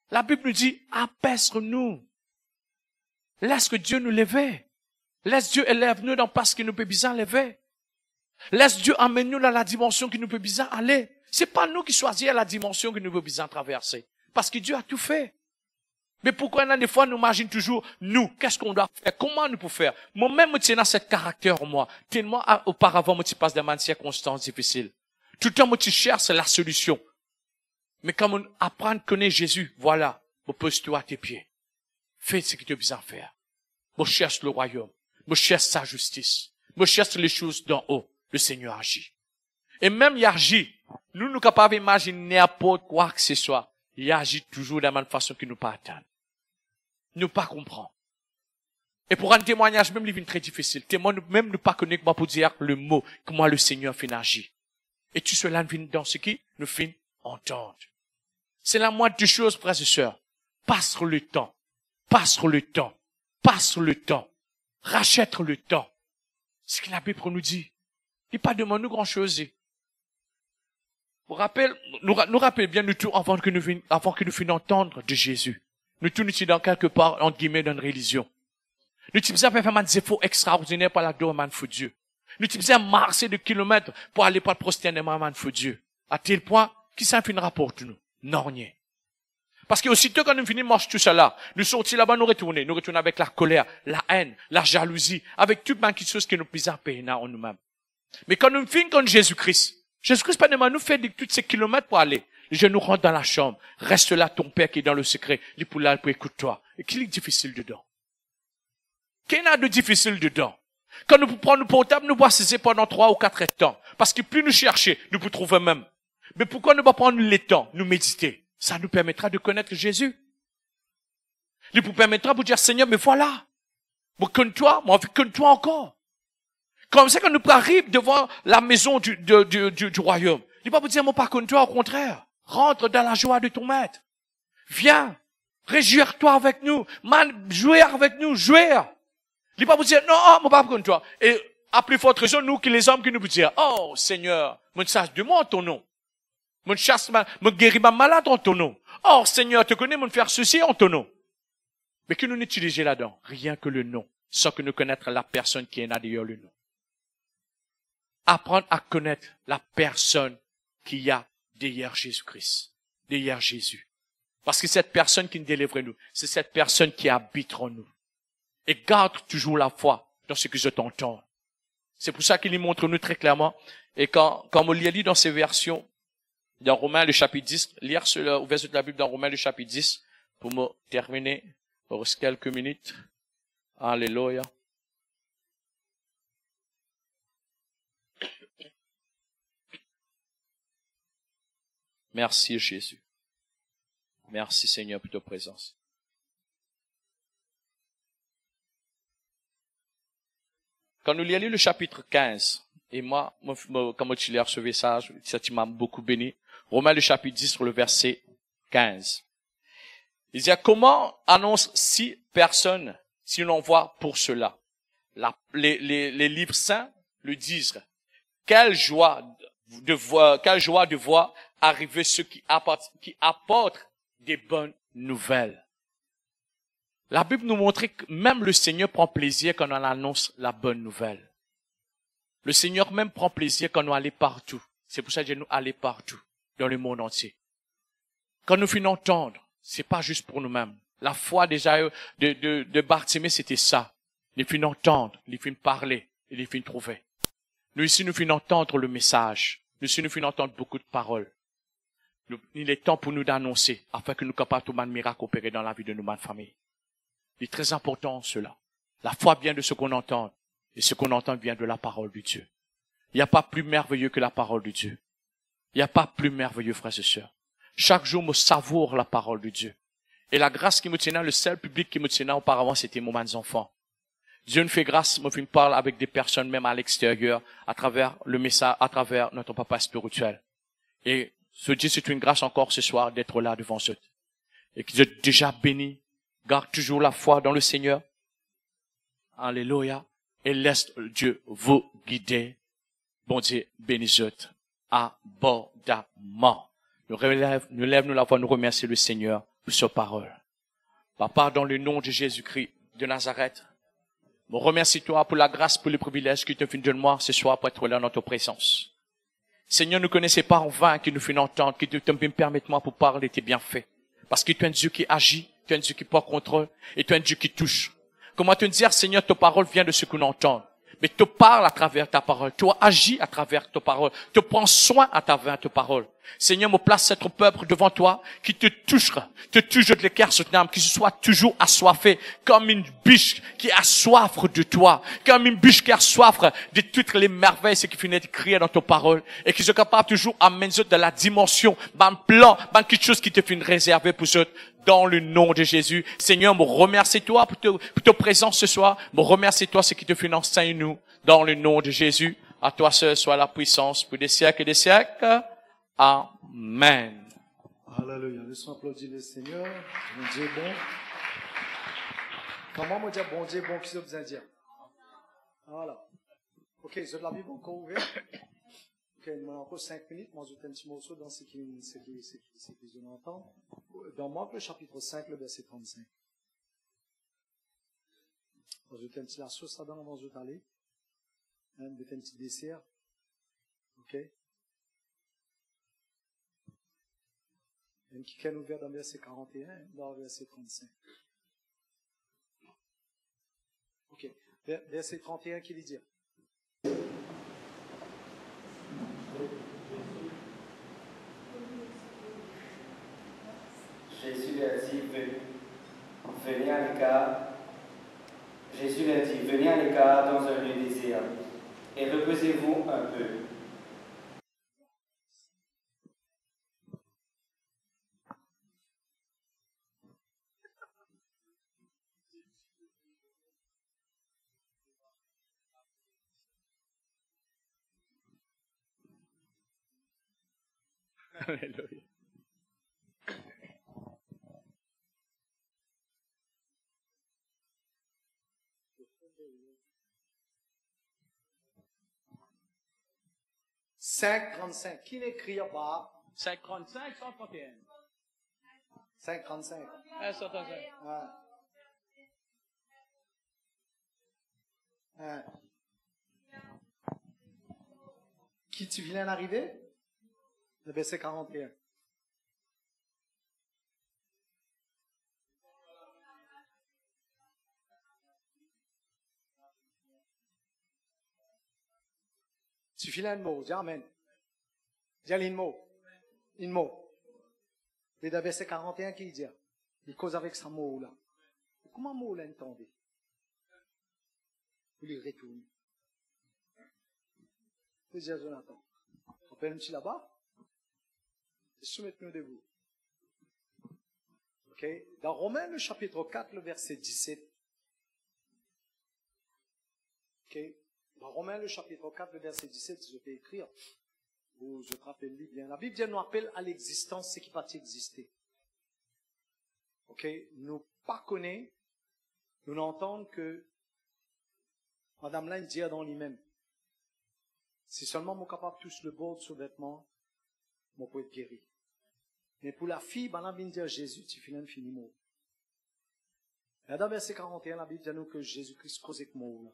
La Bible nous dit, abaisse-nous. Laisse que Dieu nous lève. Laisse Dieu élève-nous dans parce qu'il nous peut bien lever. Laisse Dieu amener-nous dans la dimension qui nous peut bien aller. C'est pas nous qui choisissons la dimension qui nous peut bien traverser. Parce que Dieu a tout fait. Mais pourquoi des fois nous imaginons toujours, nous, qu'est-ce qu'on doit faire? Comment nous pouvons faire? Moi-même, je tiens dans ce caractère en moi. Tellement auparavant, je passe dans des circonstances difficiles. Tout le temps, je cherche la solution. Mais quand on apprend à connaître Jésus, voilà, pose-toi à tes pieds. Fais ce que tu as besoin de faire. Je cherche le royaume. Je cherche sa justice. Je cherche les choses d'en haut. Le Seigneur agit. Et même il agit. Nous sommes capables d'imaginer n'importe quoi que ce soit. Il agit toujours de la même façon qu'il nous pas atteindre. Nous pas comprendre. Et pour un témoignage, même il est très difficile. Même ne pas connaître pour dire le mot, comment le Seigneur fait agir. Et tout cela vient dans ce qui nous fait entendre. C'est la moindre des choses, frères et sœurs. Passe le temps. Passe le temps. Passe le temps. Rachète le temps. C'est ce que la Bible nous dit. Il pas demande nous grand chose. Nous rappelle bien nous tout avant que nous finions entendre de Jésus. Nous tous nous sommes dans quelque part, entre guillemets, dans une religion. Nous sommes ça faire un défaut extraordinaire par la demande de Dieu. Nous te faisons marcher de kilomètres pour aller pas prosterner devant feu Dieu. À tel point, qui ça finira pour nous? Non, rien. Parce que aussitôt quand nous finissons marcher tout ça là, nous sortis là-bas, nous retournons avec la colère, la haine, la jalousie, avec toute quelque chose qui nous pise à peine en nous-mêmes. Mais quand nous finissons comme Jésus-Christ pas nous fait tous ces kilomètres pour aller. Je nous rentre dans la chambre. Reste là, ton père qui est dans le secret. Il pour là, pour écouter toi. Et qu'il est difficile dedans? Qu'est-ce qu'il y a de difficile dedans? Quand nous prenons nos portables, nous pouvons saisir pendant 3 ou 4 temps. Parce que plus nous cherchons, nous pouvons trouver même. Mais pourquoi ne pas prendre le temps, nous méditer? Ça nous permettra de connaître Jésus. Il nous permettra de dire, Seigneur, mais voilà. Moi, connais-toi, moi, connais-toi encore. Comme ça, quand nous arrivons devant la maison du royaume, il ne va pas vous dire, moi, pas connais-toi, au contraire. Rentre dans la joie de ton maître. Viens. Réjouis-toi avec nous. Jouer avec nous, jouer. Il ne va pas vous dire, non, moi, pas connais-toi. Et, à plus forte raison, nous, que les hommes qui nous vous dire, oh, Seigneur, me chasse de moi en ton nom. Me guéris ma malade en ton nom. Oh, Seigneur, te connais, me faire ceci en ton nom. Mais que nous n'utilisions là-dedans? Rien que le nom. Sans que nous connaître la personne qui est là derrière le nom. Apprendre à connaître la personne qu'il y a derrière Jésus-Christ. Derrière Jésus. Parce que cette personne qui nous délivre nous, c'est cette personne qui habite en nous. Et garde toujours la foi dans ce que je t'entends. C'est pour ça qu'il y montre nous très clairement. Et quand on lit dans ces versions, dans Romains le chapitre 10, lire le verset de la Bible dans Romains le chapitre 10, pour me terminer, il reste quelques minutes. Alléluia. Merci Jésus. Merci Seigneur pour ta présence. Quand nous lisons le chapitre 15, et moi comme tu l'as recevé ça m'a beaucoup béni. Romains le chapitre 10 sur le verset 15. Il dit, comment annonce 6 personnes si l'on voit pour cela? Les livres saints le disent. Quelle joie de voir arriver ceux qui apportent des bonnes nouvelles. La Bible nous montre que même le Seigneur prend plaisir quand on annonce la bonne nouvelle. Le Seigneur même prend plaisir quand on allait partout. C'est pour ça que nous allons partout, dans le monde entier. Quand nous finissons d'entendre, c'est pas juste pour nous-mêmes. La foi déjà de Bartimée, c'était ça. Il finit d'entendre, il finit de parler, il finit de trouver. Nous ici, nous finissons d'entendre le message. Nous ici, nous finissons d'entendre beaucoup de paroles. Il est temps pour nous d'annoncer, afin que nous capables tout de miracle opérer dans la vie de nos familles. Il est très important cela. La foi vient de ce qu'on entend, et ce qu'on entend vient de la parole de Dieu. Il n'y a pas plus merveilleux que la parole de Dieu. Il n'y a pas plus merveilleux, frères et sœurs. Chaque jour, me savoure la parole de Dieu. Et la grâce qui me tenait, le seul public qui me tenait auparavant, c'était mon enfants. Dieu nous fait grâce, me parle avec des personnes même à l'extérieur, à travers le message, à travers notre papa spirituel. Et ce Dieu, c'est une grâce encore ce soir d'être là devant eux. Et que Dieu déjà béni, garde toujours la foi dans le Seigneur. Alléluia. Et laisse Dieu vous guider. Bon Dieu, bénis-eux abondamment. Nous lève-nous la voix, nous remercions le Seigneur pour sa parole. Papa, dans le nom de Jésus-Christ de Nazareth, nous remercions toi pour la grâce, pour le privilège que tu fais de moi ce soir pour être là dans ta présence. Seigneur, ne connaissez pas en vain que nous faisons entendre, que tu me permettes moi pour parler de tes bienfaits. Parce que tu es un Dieu qui agit, tu es un Dieu qui porte contrôle, et tu es un Dieu qui touche. Comment te dire, Seigneur, ta parole vient de ce que nous entendons. Mais tu parles à travers ta parole, tu agis à travers ta parole, tu prends soin à travers ta parole. Seigneur, me place cette peuple devant toi, qui te touche de l'équerre sur ton âme, qui soit toujours assoiffé, comme une biche qui a soif de toi, comme une biche qui a soif de toutes les merveilles, ce qui finit de crier dans ta parole, et qui soit capable toujours d'amener de la dimension, d'un plan, quelque chose qui te finit réservé pour eux. Dans le nom de Jésus. Seigneur, me remercie toi pour ta présence ce soir. Me remercie toi ce qui te fait enseigner nous. Dans le nom de Jésus. À toi seul soit la puissance pour des siècles et des siècles. Amen. Alléluia. Laissons applaudir le Seigneur. Bon Dieu bon. Comment me dire bon Dieu bon, qu'est-ce que vous allez dire? Voilà. Ok, je la Bible encore ouverte. Ok, il me encore 5 minutes. Moi, je fais un petit morceau dans ce qu'ils entendent. Dans Marc, le chapitre 5, le verset 35. Je fais un petit lasso, ça donne avant de aller. Hein, de faire un petit dessert. Ok? Un qui est ouvert dans verset 41, dans verset 35. Ok. Verset 31, qui lui dit? Jésus leur dit, venez à l'écart. Jésus leur dit, venez à l'écart dans un lieu désert et reposez-vous un peu. Alléluia. « 5,35. Qui n'écrit pas? 55, 131. 5,35. 135. Ouais. Ouais. Qui tu viens d'arriver? Le verset 41. Tu files un mot, dis Amen. Dis un mot. Un mot. Et le verset 41 qui dit, il cause avec ce mot-là. Comment mot là entendez? Vous lui retournez. Vous dites, Jonathan, rappelle un petit là-bas. Soumettez-nous debout. Ok? Dans Romains, le chapitre 4, le verset 17. Ok? Dans Romains, le chapitre 4, le verset 17, je vais écrire. Ou je te rappelle bien. La Bible nous appelle à l'existence ce qui va exister. Ok? Nous pas connaît, nous n'entendons que Madame là, il dit dans lui-même. Si seulement moi capable de toucher le bord de ce vêtement, moi peux être guéri. Mais pour la fille, ben là, vient dire Jésus, tu finis fini mot. Et dans verset 41, la Bible dit nous que Jésus-Christ cause avec moi là.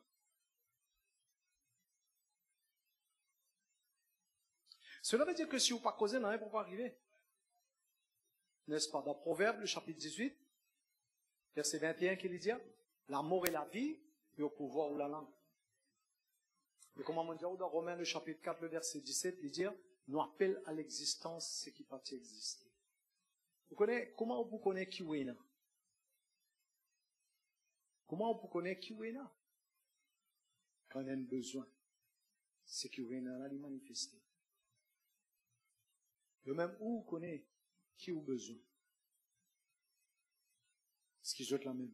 Cela veut dire que si vous ne pas causez, non, pour pas arriver. N'est-ce pas? Dans Proverbe, le chapitre 18, verset 21, qui dit, l'amour et la vie, et au pouvoir ou la langue. Et comment on dit dans Romains, le chapitre 4, le verset 17, il dit, nous appelle à l'existence ce qui peut exister. Vous connaissez, comment vous connaissez qui est là? Comment vous connaissez qui est là? Quand on a un besoin, c'est qui est là, là, il manifeste. De même, où vous connaissez qui a besoin? Ce qui est la même.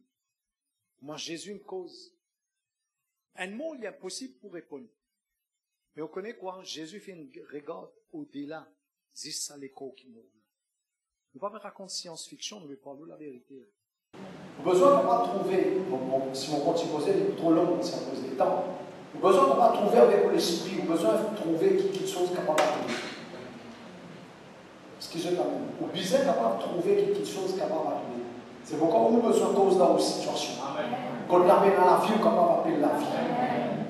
Moi, Jésus me cause. Un mot, il est impossible pour répondre. Mais on connaît quoi? Jésus fait une regarde au-delà. C'est ça l'écho qui mourent. Ne pas me raconter science-fiction, ne veut pas la vérité. Besoin de pas trouver, si mon compte posé est trop long, ça pose des temps. Besoin de pas trouver avec l'esprit, besoin de trouver quelque chose capable de trouver. Ce qui est la même. Ou bien capable de trouver quelque chose capable de trouver. C'est pourquoi on a besoin de cause dans nos situations. Quand on appelle la vie, ou capable d'appeler la vie.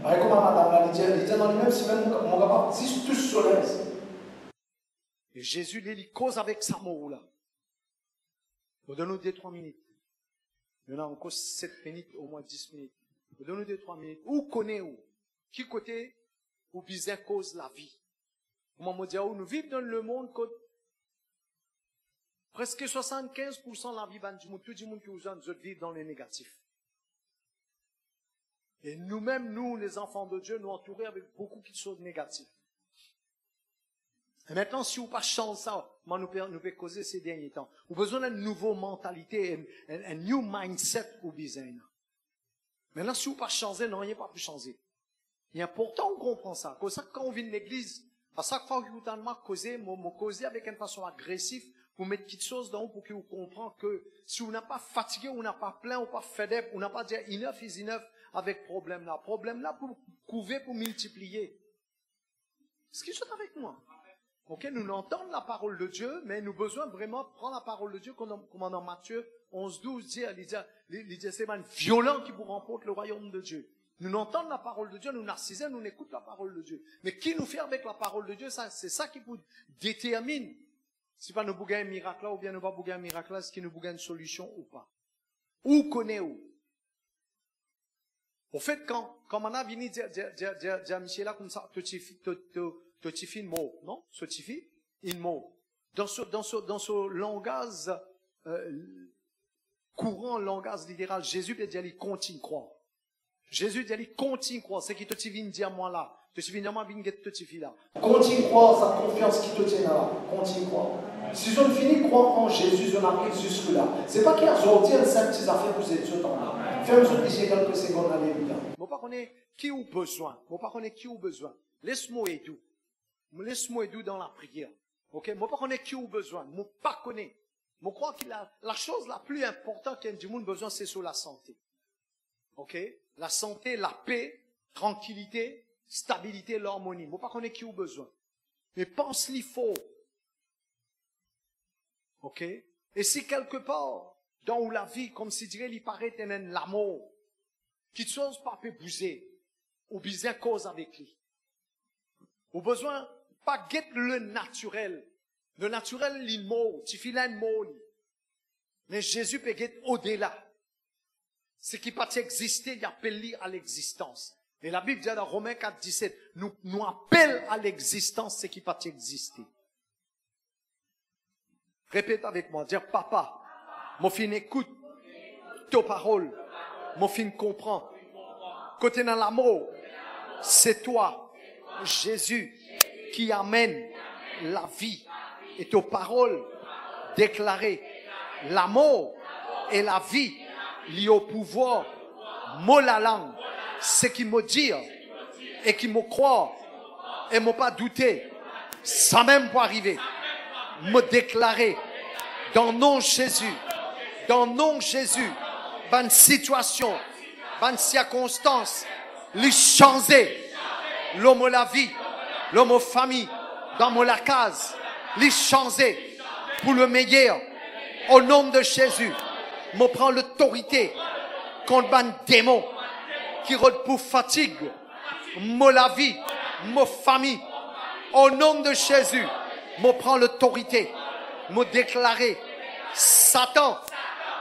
Pareil comme madame la Lydia dans lui-même, c'est même mon capable de dire tous soleil. Et Jésus, il cause avec sa mot là. Donne-nous 2-3 minutes. Il y en a encore 7 minutes, au moins 10 minutes. Donne-nous 2-3 minutes. Où connaît où? Qui côté où bizarre cause la vie? Comment me dire où nous vivons dans le monde que presque 75% de la vie du monde, tout le monde qui nous aime, nous vivons dans le négatif. Et nous-mêmes, nous, les enfants de Dieu, nous entourés avec beaucoup de choses négatives. Et maintenant, si vous ne pas changer ça, nous pouvons causer ces derniers temps. Vous avez besoin d'une nouvelle mentalité, un new mindset au besoin. Maintenant, si vous ne pas changer, non, il n'y a pas pu changer. Il est important qu'on comprenne ça. Comme ça, quand on vient de l'église, à chaque fois que vous avez causé, causer avec une façon agressive, vous mettez quelque chose dans vous pour que vous compreniez que si vous n'êtes pas fatigué, vous n'êtes pas plein, ou pas faible, vous n'êtes pas dit enough is enough avec problème là. Problème là pour couvrir, pour multiplier. Ce qui est avec moi. Ok, nous entendons la parole de Dieu, mais nous avons besoin vraiment de prendre la parole de Dieu, comme dans Matthieu 11-12 dit, c'est un violent qui vous remporte le royaume de Dieu. Nous n'entendons la parole de Dieu, nous narcisons, nous n'écoutons la parole de Dieu. Mais qui nous fait avec la parole de Dieu, c'est ça qui vous détermine si pas nous bouger un miracle là ou bien nous pas bouger un miracle là, est-ce qu'il nous bouge une solution ou pas. Où connaît où? Au fait, quand on a venu dire à Michel là comme ça, tu fais une mot, non? Tu fais une mot. Dans ce langage courant, langage littéral, Jésus peut dire, il continue croire. Jésus dit, il continue croire. C'est qui te vient dire moi là. Tu viens dire moi, viens te fille là. Continue croire, sa confiance qui te tient là. Continue croire. Si je ne finis croire en Jésus, je n'arrive jusque là. C'est pas qu'il y a aujourd'hui un simple petit affaire pour ces deux temps là. Fais-moi ici quelques secondes, alléluia. Moi pas connaître qui ou besoin. Moi pas connaître qui ou besoin. Laisse-moi aider. Laisse-moi aider dans la prière. Ok? Moi pas connaître qui ou besoin. Moi pas connaître. Moi crois que la chose la plus importante qu'un du monde besoin, c'est sur la santé. Ok? La santé, la paix, tranquillité, stabilité, l'harmonie. Moi pas connaître qui ou besoin. Mais pense-l'y faux. Ok? Et si quelque part, dans la vie, comme si dirait, il paraît un l'amour, qui chose pas peut bouger, ou bien cause avec lui. Au besoin, pas guette le naturel. Le naturel, il mot, tu files un mot. Mais Jésus peut guette au-delà. Ce qui peut exister, il appelle à l'existence. Et la Bible dit dans Romains 4, 17, nous appelle à l'existence ce qui peut exister. Répète avec moi, dire papa, mon fils écoute tes paroles, mon fils comprend. Côté dans l'amour, c'est toi, Jésus, qui amène la vie et tes paroles déclarées. L'amour et la vie liées au pouvoir, mot la langue, ce qui me dit et qui me croit et me pas douter, ça même pour arriver. Me déclarer dans nom Jésus, bonne situation, bonne circonstance, les changer, l'homme la vie, l'homme famille, dans mon la case, les changer pour le meilleur, au nom de Jésus, me prend l'autorité contre un démon qui rôde pour fatigue, me la vie, me famille, au nom de Jésus, me prend l'autorité, me déclarer, Satan,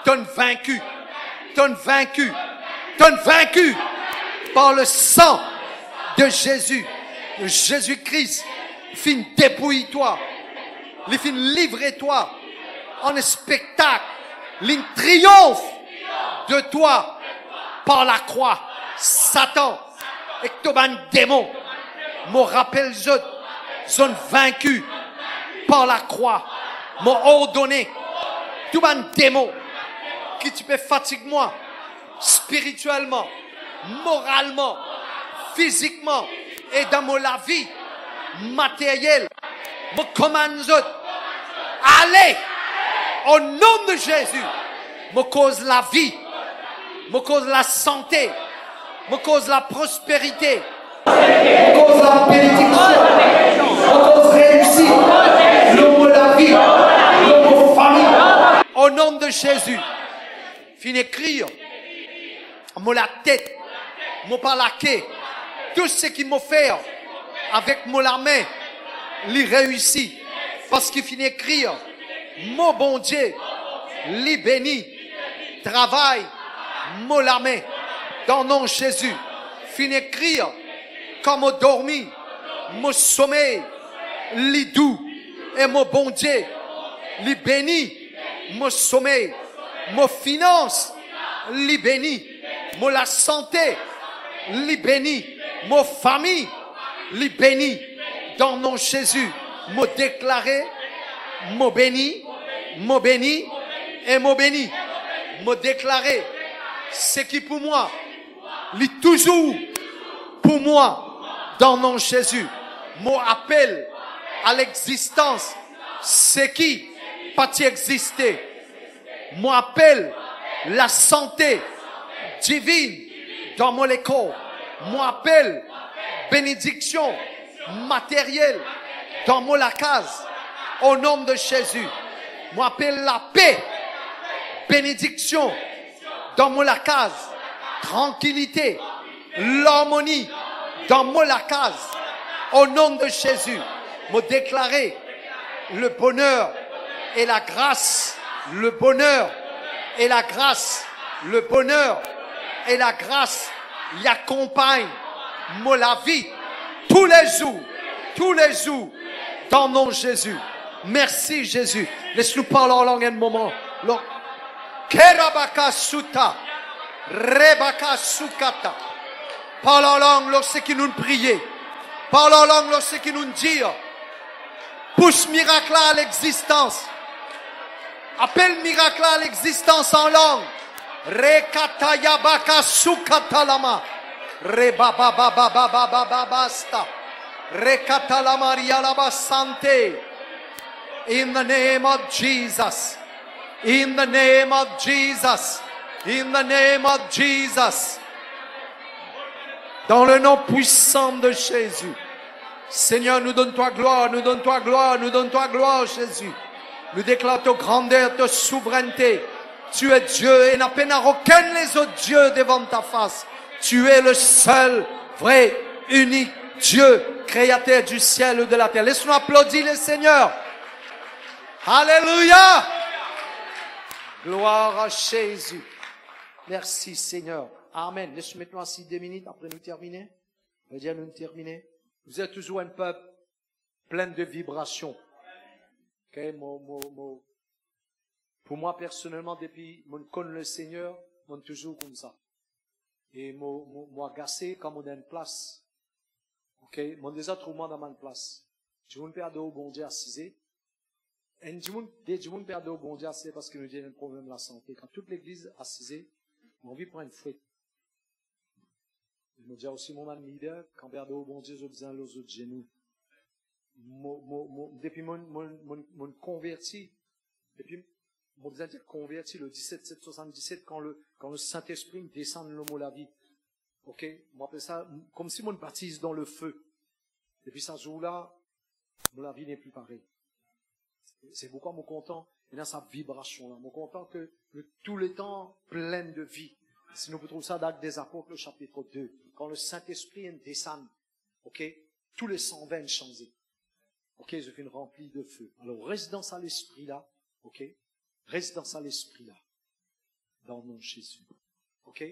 t'es vaincu par le sang de Jésus, Jésus-Christ, fin dépouille-toi, il fin livrer-toi en spectacle, il triomphe de toi par la croix, Satan, et que ton démon, me rappelle sont vaincus par la croix, m'ont ordonné, tout un démon qui tu peux fatiguer moi, spirituellement, moralement, physiquement, et dans mon la vie matérielle, me commande, allez, au nom de Jésus, me cause la vie, me cause la santé, me cause la prospérité, me cause la bénédiction, me cause réussite, l'homme la vie, l'homme famille. Au nom de Jésus, fin écrire, me la tête, me pas la quai, tout ce qui me fait avec mon la main, l'y réussit, parce qu'il finit écrire, mon bon Dieu, l'y béni, travail, mon la main, dans le nom de Jésus, finit écrire, comme dormi, mon sommeil, l'y doux, et mon bon Dieu, l'y béni, mon sommeil, mon finance, l'y béni, mon la santé, l'y béni, mon famille, l'y béni, dans le nom de Jésus, me déclarer, me béni, et me béni, me déclarer, ce qui pour moi, l'est toujours pour moi, dans le nom de Jésus, me appelle à l'existence, ce qui pas exister, me appelle la santé divine dans mon corps, me appelle bénédiction matérielle dans mon la case, au nom de Jésus, m'appelle la paix, bénédiction dans mon la case, tranquillité, l'harmonie dans mon case. Au nom de Jésus, me déclarer le bonheur et la grâce, le bonheur et la grâce, le bonheur et la grâce y accompagnent la vie tous les jours, dans nom de Jésus. Merci Jésus. Laisse-nous parler en langue un moment. Kerabaka suta, rebaka sukata. Parle en langue lorsque nous prions. Parle en langue lorsque nous disons. Pousse miracle à l'existence. Appelle miracle à l'existence en langue. Rekatayabaka sukatalama. Rebababababababasta. Rekatalama rialaba sante. In the name of Jesus. In the name of Jesus. In the name of Jesus. Dans le nom puissant de Jésus. Seigneur, nous donne-toi gloire, nous donne-toi gloire, nous donne-toi gloire, Jésus. Nous déclarons ta grandeur, ta souveraineté. Tu es Dieu et n'a peine à aucun les autres dieux devant ta face. Tu es le seul, vrai, unique Dieu, créateur du ciel et de la terre. Laisse-nous applaudir le Seigneur. Alléluia. Gloire à Jésus. Merci Seigneur. Amen. Laisse-nous maintenant assis 2 minutes après nous terminer. On va dire nous terminer. Vous êtes toujours un peuple plein de vibrations. Okay? Pour moi personnellement, depuis que je connais le Seigneur, je suis toujours comme ça. Et moi agacé quand on a une place. Ok? Mon déjà trouvé dans ma place. Je vous perdre au bon Dieu assisé. Et je vous perdre au bon Dieu assisé parce que nous avons un problème de la santé. Quand toute l'église assisée, on vit pour une fouette. Je me dis aussi, mon leader, quand perdre au bon Dieu, je besoin aux autres genoux. Depuis mon converti, depuis mon besoin de converti le 17-7-77, quand le Saint-Esprit me descend le mot la vie. Ok? On appelle ça, comme si mon baptise dans le feu. Depuis ce jour-là, la vie n'est plus pareille. C'est pourquoi je suis content, et dans sa vibration-là, je suis content que tout le temps plein de vie. Si nous trouvons ça dans Actes des Apôtres, le chapitre 2, quand le Saint-Esprit descend, ok, tous les 120 changés. Ok, je fais une remplie de feu. Alors, reste dans ça l'esprit-là, ok, reste dans ça l'esprit-là, dans le nom de Jésus. Ok,